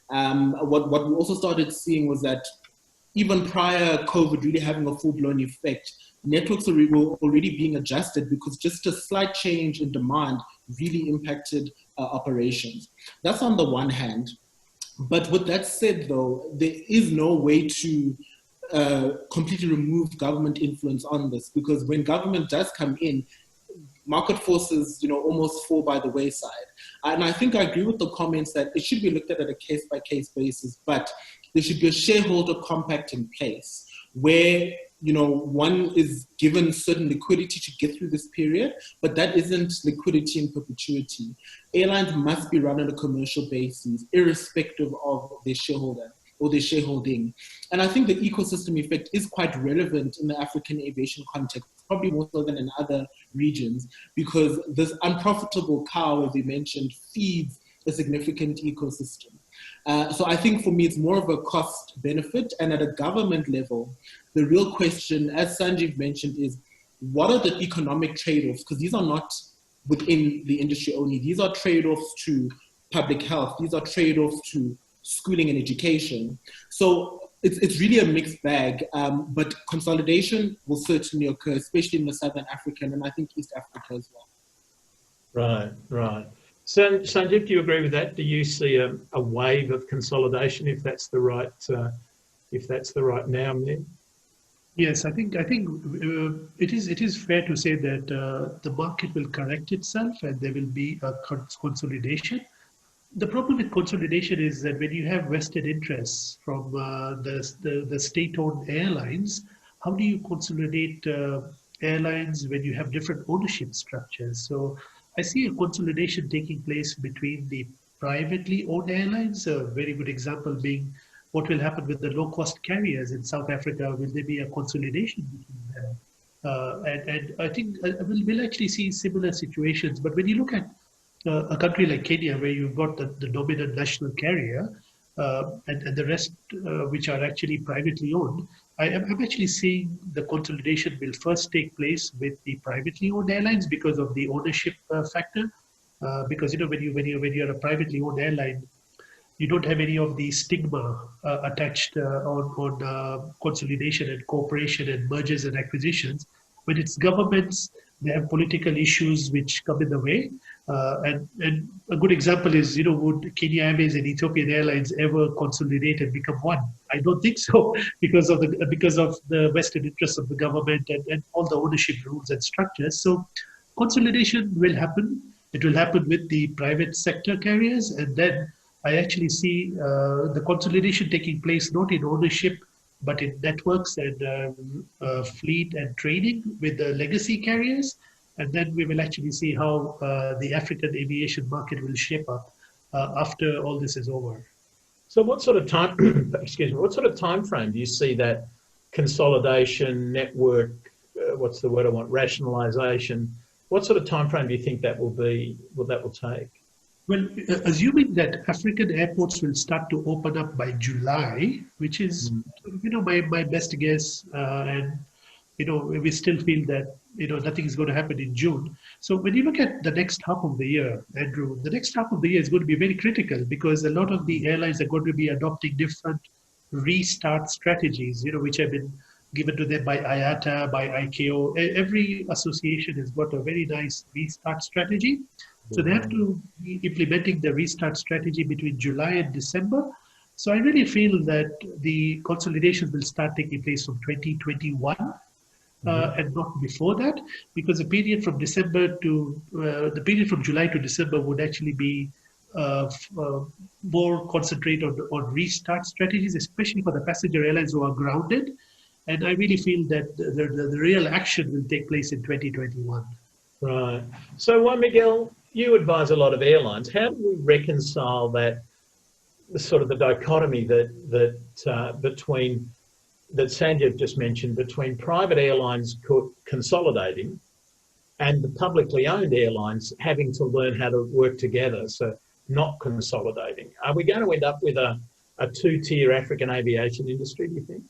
What we also started seeing was that even prior COVID really having a full-blown effect, networks were already being adjusted because just a slight change in demand really impacted operations. That's on the one hand. But with that said, though, there is no way to completely remove government influence on this, because when government does come in, market forces, almost fall by the wayside. And I think I agree with the comments that it should be looked at a case-by-case basis, but there should be a shareholder compact in place where one is given certain liquidity to get through this period, but that isn't liquidity in perpetuity. Airlines must be run on a commercial basis, irrespective of their shareholder or their shareholding. And I think the ecosystem effect is quite relevant in the African aviation context, probably more so than in other regions, because this unprofitable cow, as we mentioned, feeds a significant ecosystem. So I think for me, it's more of a cost benefit. And at a government level, the real question, as Sanjeev mentioned, is what are the economic trade-offs? Because these are not within the industry only. These are trade-offs to public health. These are trade-offs to schooling and education. So it's really a mixed bag, but consolidation will certainly occur, especially in the Southern African and I think East Africa as well. Right. Sanjeev, do you agree with that? Do you see a wave of consolidation if that's the right noun there? Yes, I think it is fair to say that the market will correct itself and there will be a consolidation. The problem with consolidation is that when you have vested interests from the state-owned airlines, how do you consolidate airlines when you have different ownership structures? So I see a consolidation taking place between the privately owned airlines. A very good example being what will happen with the low-cost carriers in South Africa. Will there be a consolidation between them? And I think we'll actually see similar situations. But when you look at a country like Kenya, where you've got the dominant national carrier and the rest which are actually privately owned, I'm actually seeing the consolidation will first take place with the privately owned airlines because of the ownership factor. Because when you're a privately owned airline, you don't have any of the stigma attached on consolidation and cooperation and mergers and acquisitions. When it's governments, they have political issues which come in the way. And a good example is, would Kenya Airways and Ethiopian Airlines ever consolidate and become one? I don't think so, because of the vested interests of the government and all the ownership rules and structures. So consolidation will happen. It will happen with the private sector carriers, and then I actually see the consolidation taking place not in ownership, but in networks and fleet and training with the legacy carriers. And then we will actually see how the African aviation market will shape up after all this is over. So what sort of time, what sort of time frame do you see that consolidation, network, what's the word I want, rationalization, what sort of time frame do you think that will take? Well, assuming that African airports will start to open up by July, which is, my best guess, and we still feel that, nothing is going to happen in June. So when you look at the next half of the year, Andrew, the next half of the year is going to be very critical because a lot of the airlines are going to be adopting different restart strategies, which have been given to them by IATA, by ICAO. Every association has got a very nice restart strategy. So they have to be implementing the restart strategy between July and December. So I really feel that the consolidations will start taking place from 2021 and not before that, because the period from July to December would actually be more concentrated on restart strategies, especially for the passenger airlines who are grounded. And I really feel that the real action will take place in 2021. Right. So, Miquel, you advise a lot of airlines. How do we reconcile that, sort of the dichotomy that Sanjeev just mentioned between private airlines consolidating and the publicly owned airlines having to learn how to work together, so not consolidating? Are we going to end up with a two-tier African aviation industry, do you think?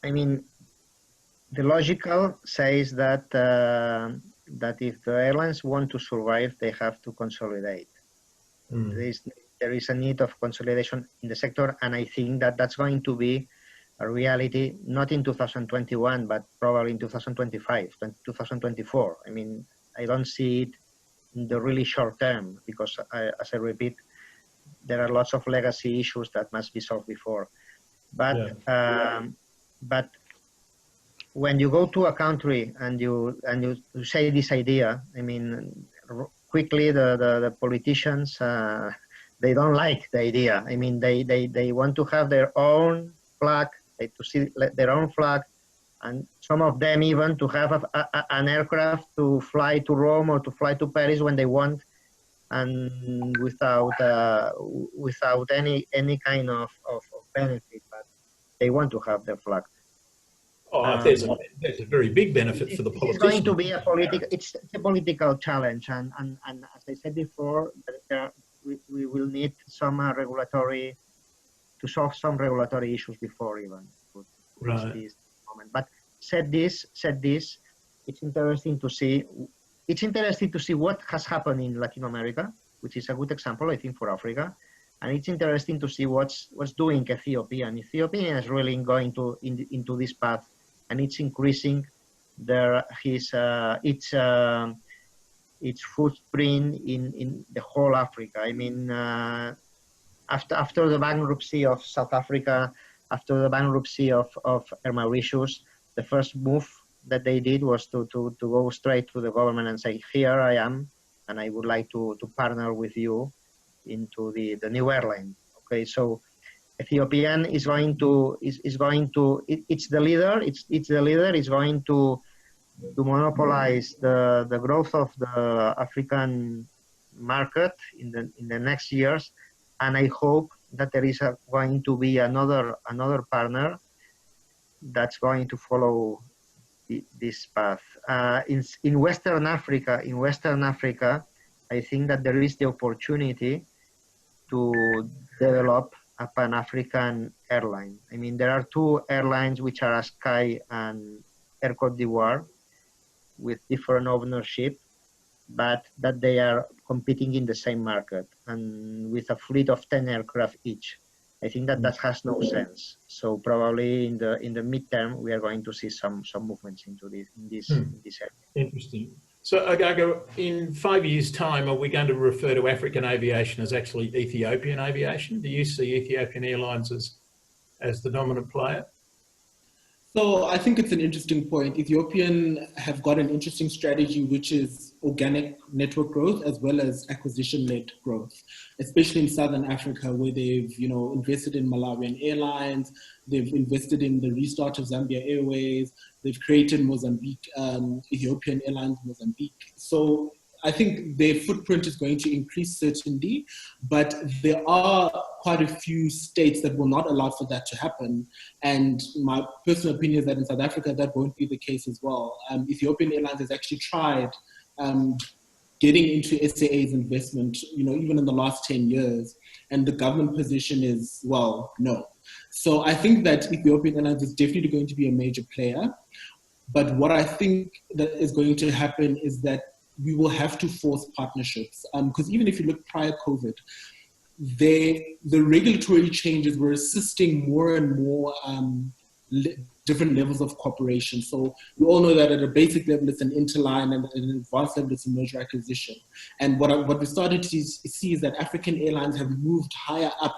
I mean, the logical says that that if the airlines want to survive, they have to consolidate. There is a need of consolidation in the sector, and I think that that's going to be a reality, not in 2021, but probably in 2025, 2024. I mean, I don't see it in the really short term because, as I repeat, there are lots of legacy issues that must be solved before. But but when you go to a country and you say this idea, I mean, quickly the politicians they don't like the idea. I mean, they want to have their own flag, to see their own flag, and some of them even to have an aircraft to fly to Rome or to fly to Paris when they want, and without any kind of benefit, but they want to have their flag. Oh, there's a very big benefit for the politicians. It's going to be a political challenge, and as I said before, we will need some regulatory to solve some regulatory issues before even this moment. But said this, it's interesting to see. It's interesting to see what has happened in Latin America, which is a good example, I think, for Africa. And it's interesting to see what's doing Ethiopia. And Ethiopia is really going into this path, and it's increasing its footprint in the whole Africa. I mean, after the bankruptcy of South Africa, after the bankruptcy of Mauritius, the first move that they did was to go straight to the government and say, here I am, and I would like to partner with you into the new airline. Okay, so Ethiopian is going to it's the leader. Is going to monopolize the growth of the African market in the next years, and I hope that there is going to be another partner that's going to follow this path. In Western Africa, I think that there is the opportunity to develop a Pan-African airline. I mean, there are two airlines which are Sky and Air Côte d'Ivoire with different ownership, but that they are competing in the same market and with a fleet of 10 aircraft each. I think that has no sense. So probably in the midterm, we are going to see some movements into this area. Interesting. So, Ogaga, in 5 years' time, are we going to refer to African aviation as actually Ethiopian aviation? Do you see Ethiopian Airlines as the dominant player? So I think it's an interesting point. Ethiopian have got an interesting strategy, which is organic network growth as well as acquisition-led growth, especially in Southern Africa, where they've invested in Malawian Airlines, they've invested in the restart of Zambia Airways, they've created Mozambique, Ethiopian Airlines Mozambique. So I think their footprint is going to increase certainly, but there are quite a few states that will not allow for that to happen. And my personal opinion is that in South Africa, that won't be the case as well. Ethiopian Airlines has actually tried getting into SAA's investment, even in the last 10 years. And the government position is, well, no. So I think that Ethiopian Airlines is definitely going to be a major player. But what I think that is going to happen is that we will have to force partnerships. Because even if you look prior COVID, the regulatory changes were assisting more and more different levels of cooperation. So we all know that at a basic level, it's an interline, and at an advanced level, it's a merger acquisition. And what we started to see is that African airlines have moved higher up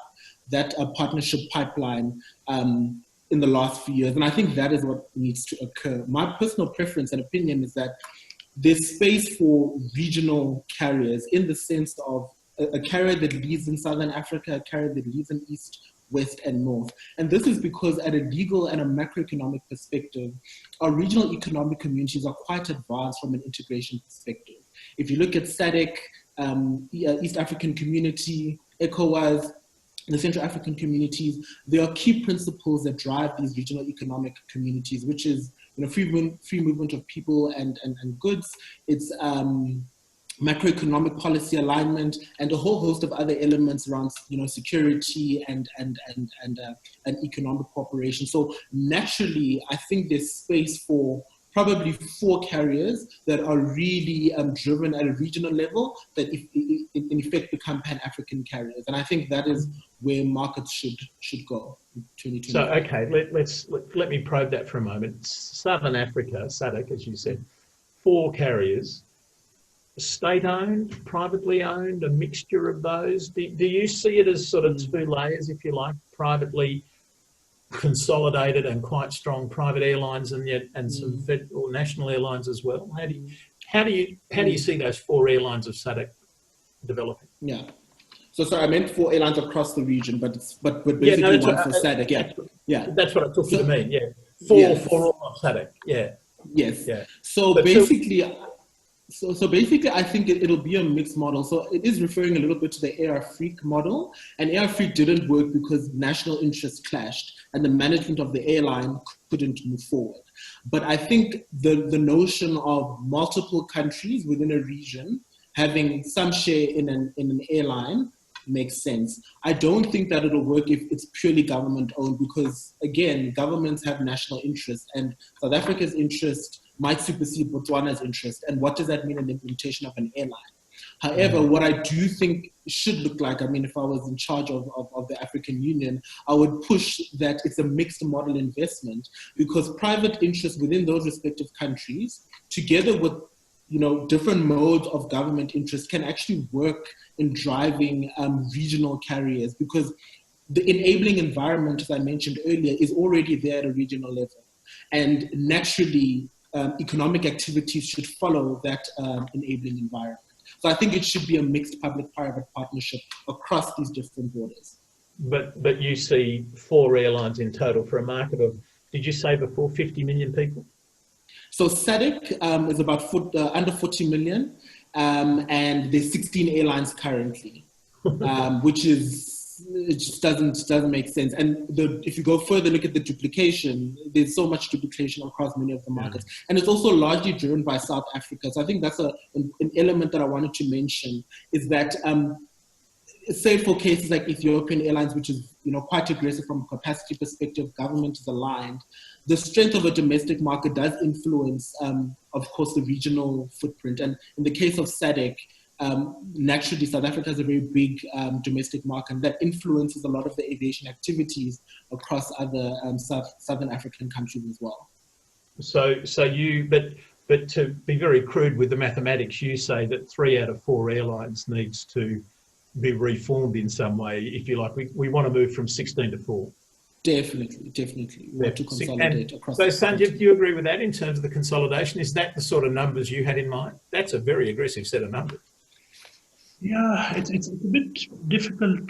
that partnership pipeline in the last few years. And I think that is what needs to occur. My personal preference and opinion is that there's space for regional carriers in the sense of a carrier that leads in Southern Africa, a carrier that leads in East, West, and North. And this is because at a legal and a macroeconomic perspective, our regional economic communities are quite advanced from an integration perspective. If you look at SADC, East African Community, ECOWAS, the Central African communities, there are key principles that drive these regional economic communities, which is free movement of people and goods. It's macroeconomic policy alignment, and a whole host of other elements around security and economic cooperation. So naturally, I think there's space for probably 4 carriers that are really driven at a regional level that in effect become Pan-African carriers. And I think that is where markets should go in 2020. So, okay, let me probe that for a moment. Southern Africa, SADC, as you said, 4 carriers, state-owned, privately owned, a mixture of those. Do you see it as sort of 2 layers, if you like, privately consolidated and quite strong private airlines and some federal or national airlines as well? How do you see those 4 airlines of SADC developing? Yeah. So sorry, I meant 4 airlines across the region, but basically one for SADC. Yeah. That's what I took you to mean. Yeah. 4 all of SADC. Yeah. Yes. Yeah. So basically. So basically, I think it'll be a mixed model. So it is referring a little bit to the Air Afrique model, and Air Afrique didn't work because national interests clashed and the management of the airline couldn't move forward. But I think the notion of multiple countries within a region having some share in an airline makes sense. I don't think that it'll work if it's purely government owned, because again, governments have national interests, and South Africa's interest might supersede Botswana's interest. And what does that mean in the implementation of an airline? However, what I do think should look like, if I was in charge of the African Union, I would push that it's a mixed model investment, because private interests within those respective countries, together with different modes of government interest, can actually work in driving regional carriers, because the enabling environment, as I mentioned earlier, is already there at a regional level. And naturally, economic activities should follow that enabling environment. So I think it should be a mixed public-private partnership across these different borders. But you see 4 airlines in total for a market of, did you say before, 50 million people? So SADC is about under 40 million, and there's 16 airlines currently, which is, it just doesn't make sense. And if you go further, look at the duplication, there's so much duplication across many of the markets. And it's also largely driven by South Africa. So I think that's an element that I wanted to mention, is that say for cases like Ethiopian Airlines, which is quite aggressive from a capacity perspective, government is aligned, the strength of a domestic market does influence, of course, the regional footprint. And in the case of SADC, naturally, South Africa has a very big domestic market that influences a lot of the aviation activities across other Southern African countries as well. But to be very crude with the mathematics, you say that 3 out of 4 airlines needs to be reformed in some way, if you like. We want to move from 16 to 4. Definitely. We want to consolidate across. So, Sanjeev, do you agree with that in terms of the consolidation? Is that the sort of numbers you had in mind? That's a very aggressive set of numbers. Yeah, it's a bit difficult,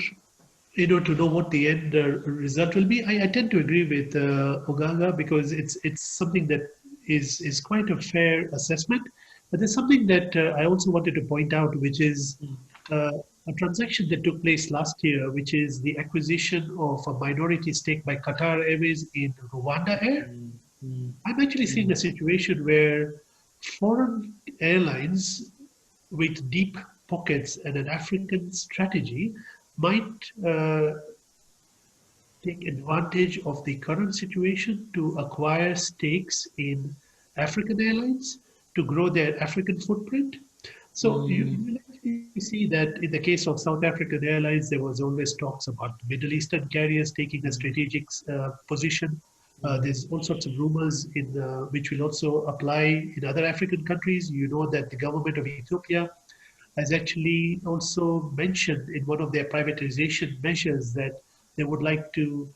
to know what the end result will be. I tend to agree with Ogaga, because it's something that is quite a fair assessment. But there's something that I also wanted to point out, which is a transaction that took place last year, which is the acquisition of a minority stake by Qatar Airways in Rwanda Air. I'm actually seeing a situation where foreign airlines with deep pockets and an African strategy might take advantage of the current situation to acquire stakes in African airlines to grow their African footprint. So you will actually see that in the case of South African Airlines, there was always talks about Middle Eastern carriers taking a strategic position. There's all sorts of rumors which will also apply in other African countries. You know that the government of Ethiopia has actually also mentioned in one of their privatization measures that they would like to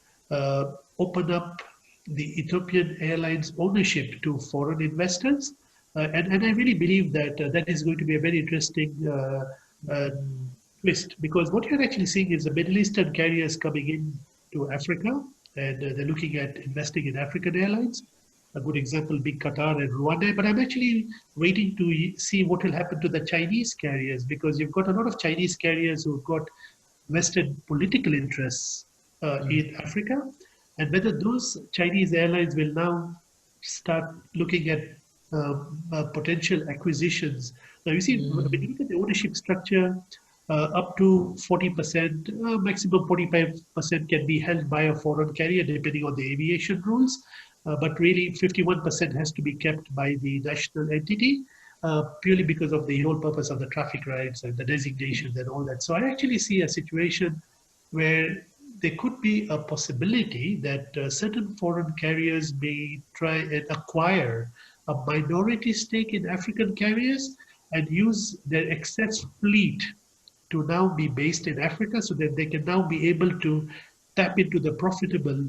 open up the Ethiopian Airlines ownership to foreign investors. And I really believe that that is going to be a very interesting twist, because what you're actually seeing is the Middle Eastern carriers coming in to Africa, and they're looking at investing in African airlines. A good example being Qatar and Rwanda. But I'm actually waiting to see what will happen to the Chinese carriers, because you've got a lot of Chinese carriers who've got vested political interests in Africa, and whether those Chinese airlines will now start looking at potential acquisitions. Now you see, when you look at the ownership structure, up to 40%, maximum 45% can be held by a foreign carrier depending on the aviation rules, but really 51% has to be kept by the national entity, purely because of the whole purpose of the traffic rights and the designations and all that. So I actually see a situation where there could be a possibility that certain foreign carriers may try and acquire a minority stake in African carriers and use their excess fleet to now be based in Africa, so that they can now be able to tap into the profitable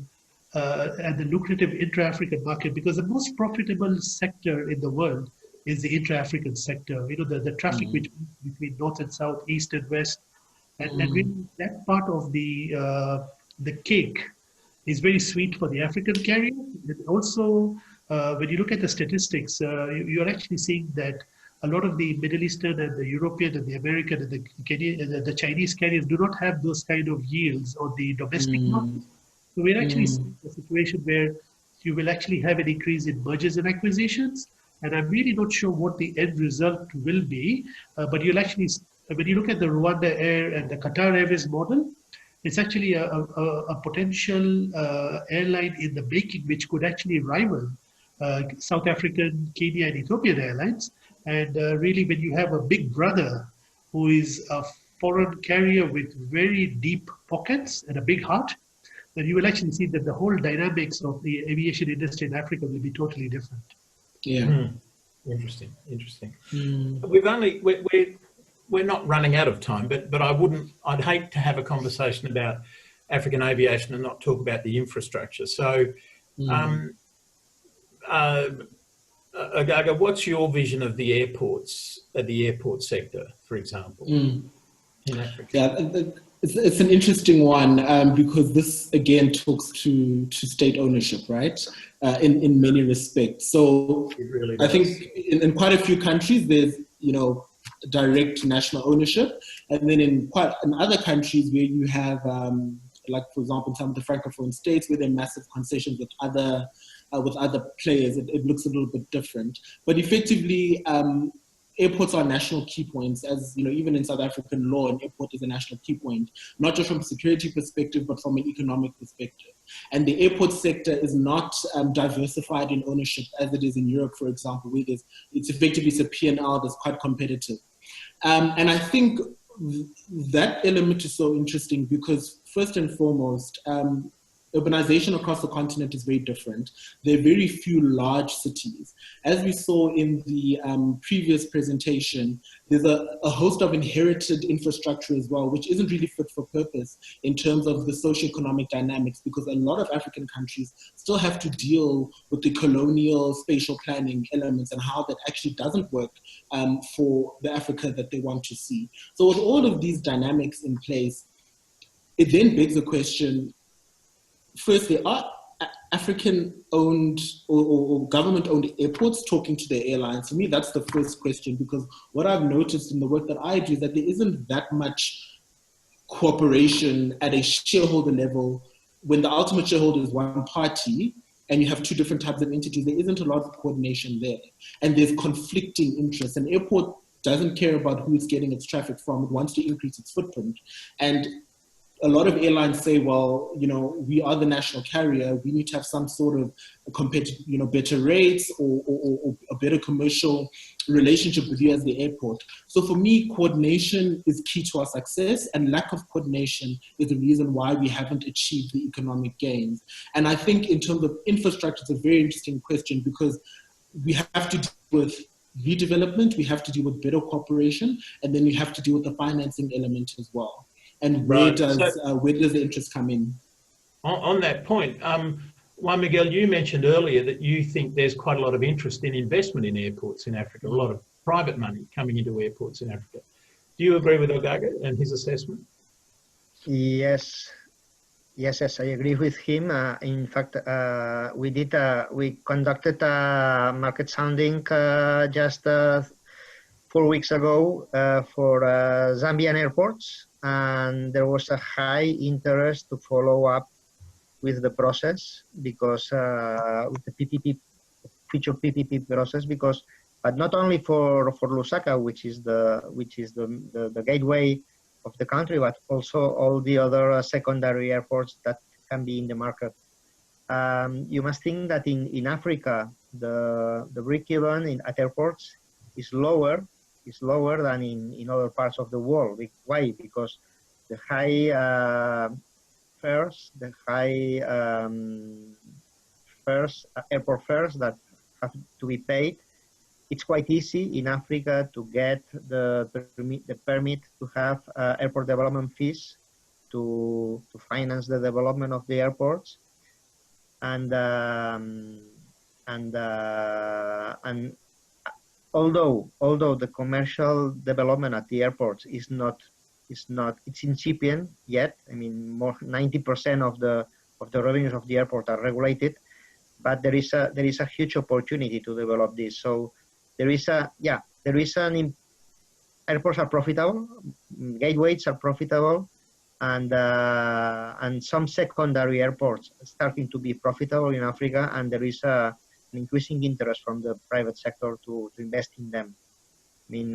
and the lucrative intra-African market, because the most profitable sector in the world is the intra-African sector. You know, the traffic between north and south, east and west, and really that part of the cake is very sweet for the African carrier. And also, when you look at the statistics, you're actually seeing that a lot of the Middle Eastern and the European and the American and the Canadian and the Chinese carriers do not have those kind of yields on the domestic market. So we're actually seeing a situation where you will actually have an increase in mergers and acquisitions. And I'm really not sure what the end result will be, but you'll actually, when you look at the Rwanda Air and the Qatar Airways model, it's actually a potential airline in the making, which could actually rival South African, Kenya, and Ethiopian airlines. And really, when you have a big brother who is a foreign carrier with very deep pockets and a big heart, then you will actually see that the whole dynamics of the aviation industry in Africa will be totally different. Yeah. Interesting. We're not running out of time, but I'd hate to have a conversation about African aviation and not talk about the infrastructure. So, Ogaga, what's your vision of the airports, the airport sector, for example, in Africa? Yeah, it's an interesting one because this again talks to state ownership, right? In many respects. So really I think in quite a few countries there's direct national ownership, and then in other countries where you have like for example some of the francophone states where there are massive concessions with other players, it looks a little bit different. But effectively, airports are national key points, as even in South African law, an airport is a national key point, not just from a security perspective, but from an economic perspective. And the airport sector is not diversified in ownership as it is in Europe, for example, where it's effectively a P&L that's quite competitive. And I think that element is so interesting because first and foremost, urbanization across the continent is very different. There are very few large cities. As we saw in the previous presentation, there's a host of inherited infrastructure as well, which isn't really fit for purpose in terms of the socioeconomic dynamics, because a lot of African countries still have to deal with the colonial spatial planning elements and how that actually doesn't work for the Africa that they want to see. So with all of these dynamics in place, it then begs the question, firstly, are African-owned or government-owned airports talking to their airlines? For me, that's the first question, because what I've noticed in the work that I do is that there isn't that much cooperation at a shareholder level. When the ultimate shareholder is one party and you have two different types of entities, there isn't a lot of coordination there. And there's conflicting interests. An airport doesn't care about who it's getting its traffic from. It wants to increase its footprint. And a lot of airlines say, well, you know, we are the national carrier. We need to have some sort of competitive, you know, better rates or a better commercial relationship with you as the airport. So for me, coordination is key to our success, and lack of coordination is the reason why we haven't achieved the economic gains. And I think in terms of infrastructure, it's a very interesting question, because we have to deal with redevelopment, we have to deal with better cooperation, and then we have to deal with the financing element as well. And where does the interest come in? On that point, Juan Miguel, you mentioned earlier that you think there's quite a lot of interest in investment in airports in Africa, a lot of private money coming into airports in Africa. Do you agree with Ogaga and his assessment? Yes, I agree with him. In fact, we conducted a market sounding just 4 weeks ago for Zambian airports, and there was a high interest to follow up with the process, because with the PPP, future PPP process, because but not only for Lusaka, which is the gateway of the country, but also all the other secondary airports that can be in the market. You must think that in Africa, the break-even at airports is lower than in other parts of the world. Why? Because the high fares, airport fares that have to be paid, it's quite easy in Africa to get the permit to have airport development fees to finance the development of the airports, and although the commercial development at the airports is it's incipient yet. I mean, more 90% of the revenues of the airport are regulated, but there is a huge opportunity to develop this. So airports are profitable, gateways are profitable, and some secondary airports are starting to be profitable in Africa, and there is an increasing interest from the private sector to invest in them. I mean,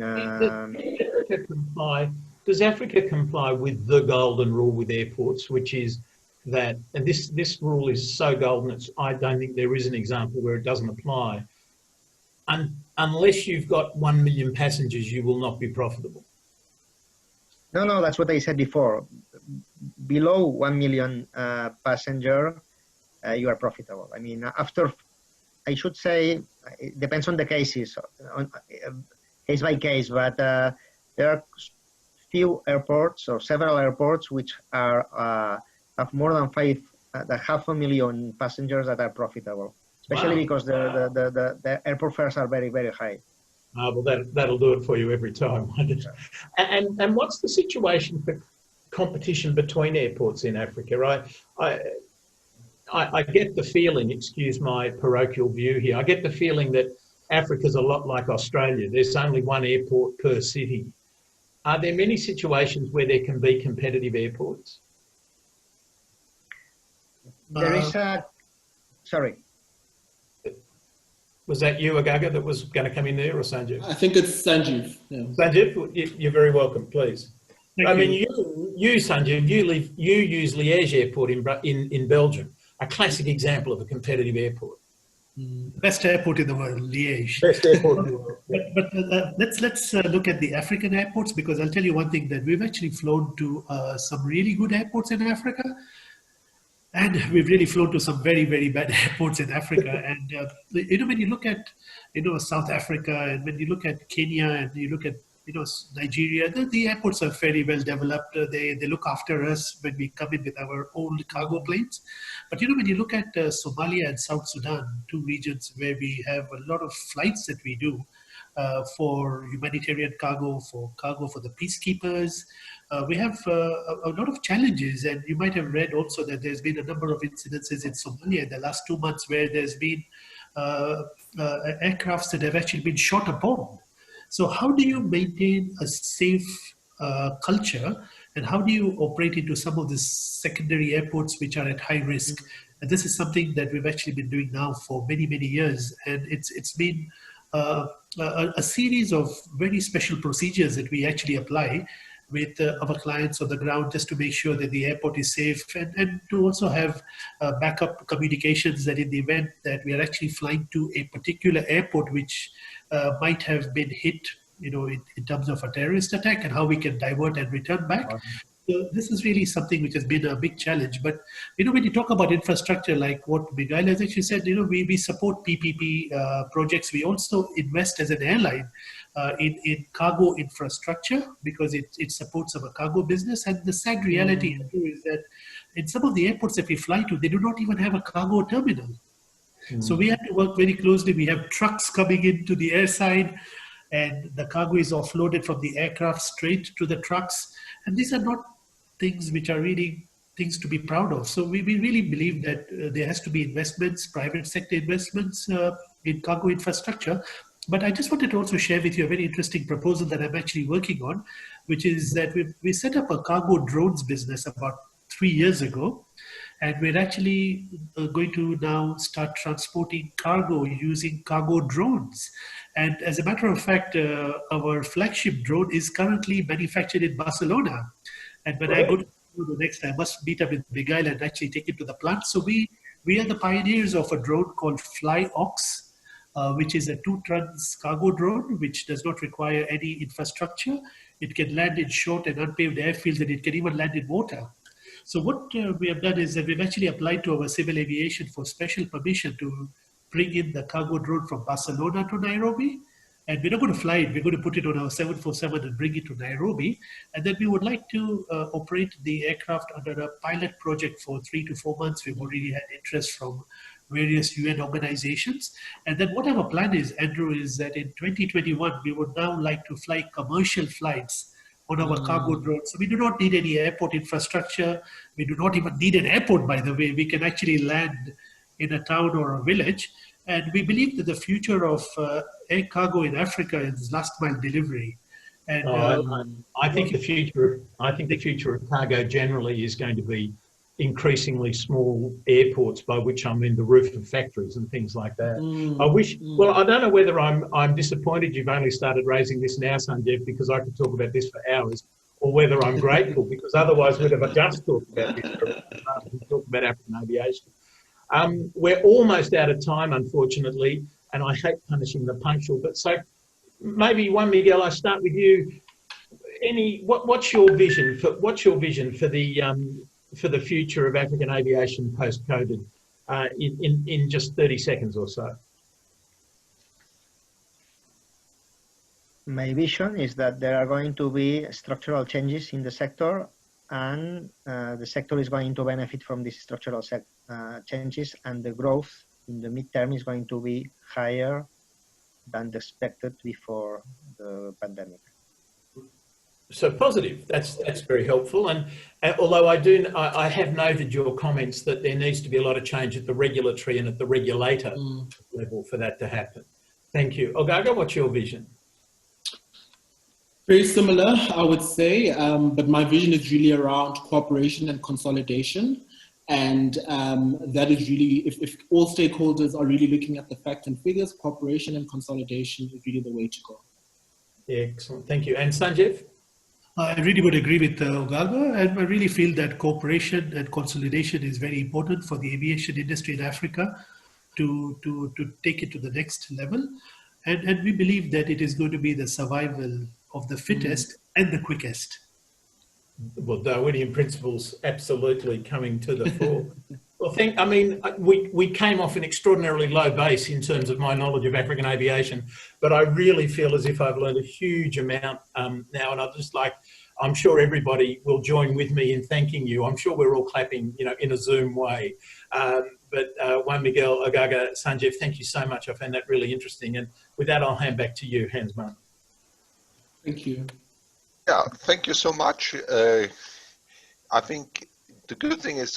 does Africa comply with the golden rule with airports, which is that, and this rule is so golden, I don't think there is an example where it doesn't apply. Unless you've got 1 million passengers, you will not be profitable. No, that's what I said before. Below 1 million passenger, you are profitable. I mean, after, I should say, it depends on the cases, case by case, but there are few airports or several airports which are have more than 500,000 passengers that are profitable. Especially because the airport fares are very, very high. Well, that'll do it for you every time. And what's the situation for competition between airports in Africa, right? I get the feeling, excuse my parochial view here, I get the feeling that Africa's a lot like Australia. There's only one airport per city. Are there many situations where there can be competitive airports? There is a, sorry. Was that you, Ogaga, that was going to come in there, or Sanjeev? I think it's Sanjeev. Yeah. Sanjeev, you're very welcome, please. Thank you, Sanjeev, you use Liège Airport in Belgium, a classic example of a competitive airport. Best airport in the world, Liège. Best airport in the world. But let's look at the African airports, because I'll tell you one thing, that we've actually flown to some really good airports in Africa. And we've really flown to some very, very bad airports in Africa. And, when you look at, South Africa, and when you look at Kenya, and you look at, Nigeria, the airports are very well developed. They look after us when we come in with our own cargo planes. But, when you look at Somalia and South Sudan, two regions where we have a lot of flights that we do for humanitarian cargo, for the peacekeepers, we have a lot of challenges. And you might have read also that there's been a number of incidences in Somalia in the last 2 months where there's been aircrafts that have actually been shot upon. So how do you maintain a safe culture, and how do you operate into some of the secondary airports which are at high risk? And this is something that we've actually been doing now for many, many years. And it's been a series of very special procedures that we actually apply, with our clients on the ground just to make sure that the airport is safe, and to also have backup communications that in the event that we are actually flying to a particular airport which might have been hit, in terms of a terrorist attack, and how we can divert and return back. So this is really something which has been a big challenge. But, when you talk about infrastructure, like what Miquel has actually said, we support PPP projects. We also invest as an airline in cargo infrastructure because it supports our cargo business. And the sad reality is that in some of the airports that we fly to, they do not even have a cargo terminal. So we have to work very closely. We have trucks coming into the airside, and the cargo is offloaded from the aircraft straight to the trucks. And these are not things which are really things to be proud of. So we really believe that there has to be investments, private sector investments in cargo infrastructure. But I just wanted to also share with you a very interesting proposal that I'm actually working on, which is that we set up a cargo drones business about 3 years ago. And we're actually going to now start transporting cargo using cargo drones. And as a matter of fact, our flagship drone is currently manufactured in Barcelona. And when I go to the next time, I must meet up with Miquel and actually take it to the plant. So we are the pioneers of a drone called FlyOx, which is a 2-tons cargo drone, which does not require any infrastructure. It can land in short and unpaved airfields, and it can even land in water. So what we have done is that we've actually applied to our civil aviation for special permission to bring in the cargo drone from Barcelona to Nairobi. And we're not going to fly it. We're going to put it on our 747 and bring it to Nairobi. And then we would like to operate the aircraft under a pilot project for 3 to 4 months. We've already had interest from various UN organizations. And then what our plan is, Andrew, is that in 2021, we would now like to fly commercial flights on our cargo drones. So we do not need any airport infrastructure. We do not even need an airport, by the way. We can actually land in a town or a village. And we believe that the future of air cargo in Africa is last mile delivery. And I think the future of cargo generally is going to be increasingly small airports, by which I mean the roof of factories and things like that. Well, I don't know whether I'm disappointed you've only started raising this now, Sanjeev, because I could talk about this for hours, or whether I'm grateful, because otherwise we'd have just talked about this rather than talk about African aviation. We're almost out of time, unfortunately, and I hate punishing the punctual, but so maybe Miquel, I start with you. What's your vision for the future of African aviation post-COVID in just 30 seconds or so? My vision is that there are going to be structural changes in the sector, and the sector is going to benefit from these structural changes, and the growth in the midterm is going to be higher than expected before the pandemic. So positive. That's very helpful. And although I have noted your comments that there needs to be a lot of change at the regulatory and at the regulator level for that to happen. Thank you. Ogaga, what's your vision? Very similar, I would say, but my vision is really around cooperation and consolidation. And that is really, if all stakeholders are really looking at the facts and figures, cooperation and consolidation is really the way to go. Excellent. Thank you. And Sanjeev? I really would agree with Ogaga, and I really feel that cooperation and consolidation is very important for the aviation industry in Africa to take it to the next level. And we believe that it is going to be the survival of the fittest and the quickest. Well, Darwinian principles absolutely coming to the fore. Well, we came off an extraordinarily low base in terms of my knowledge of African aviation, but I really feel as if I've learned a huge amount now, and I'm sure everybody will join with me in thanking you. I'm sure we're all clapping, in a Zoom way. But Juan Miguel, Ogaga, Sanjeev, thank you so much. I found that really interesting. And with that, I'll hand back to you, Hansman. Thank you. Yeah, thank you so much. I think the good thing is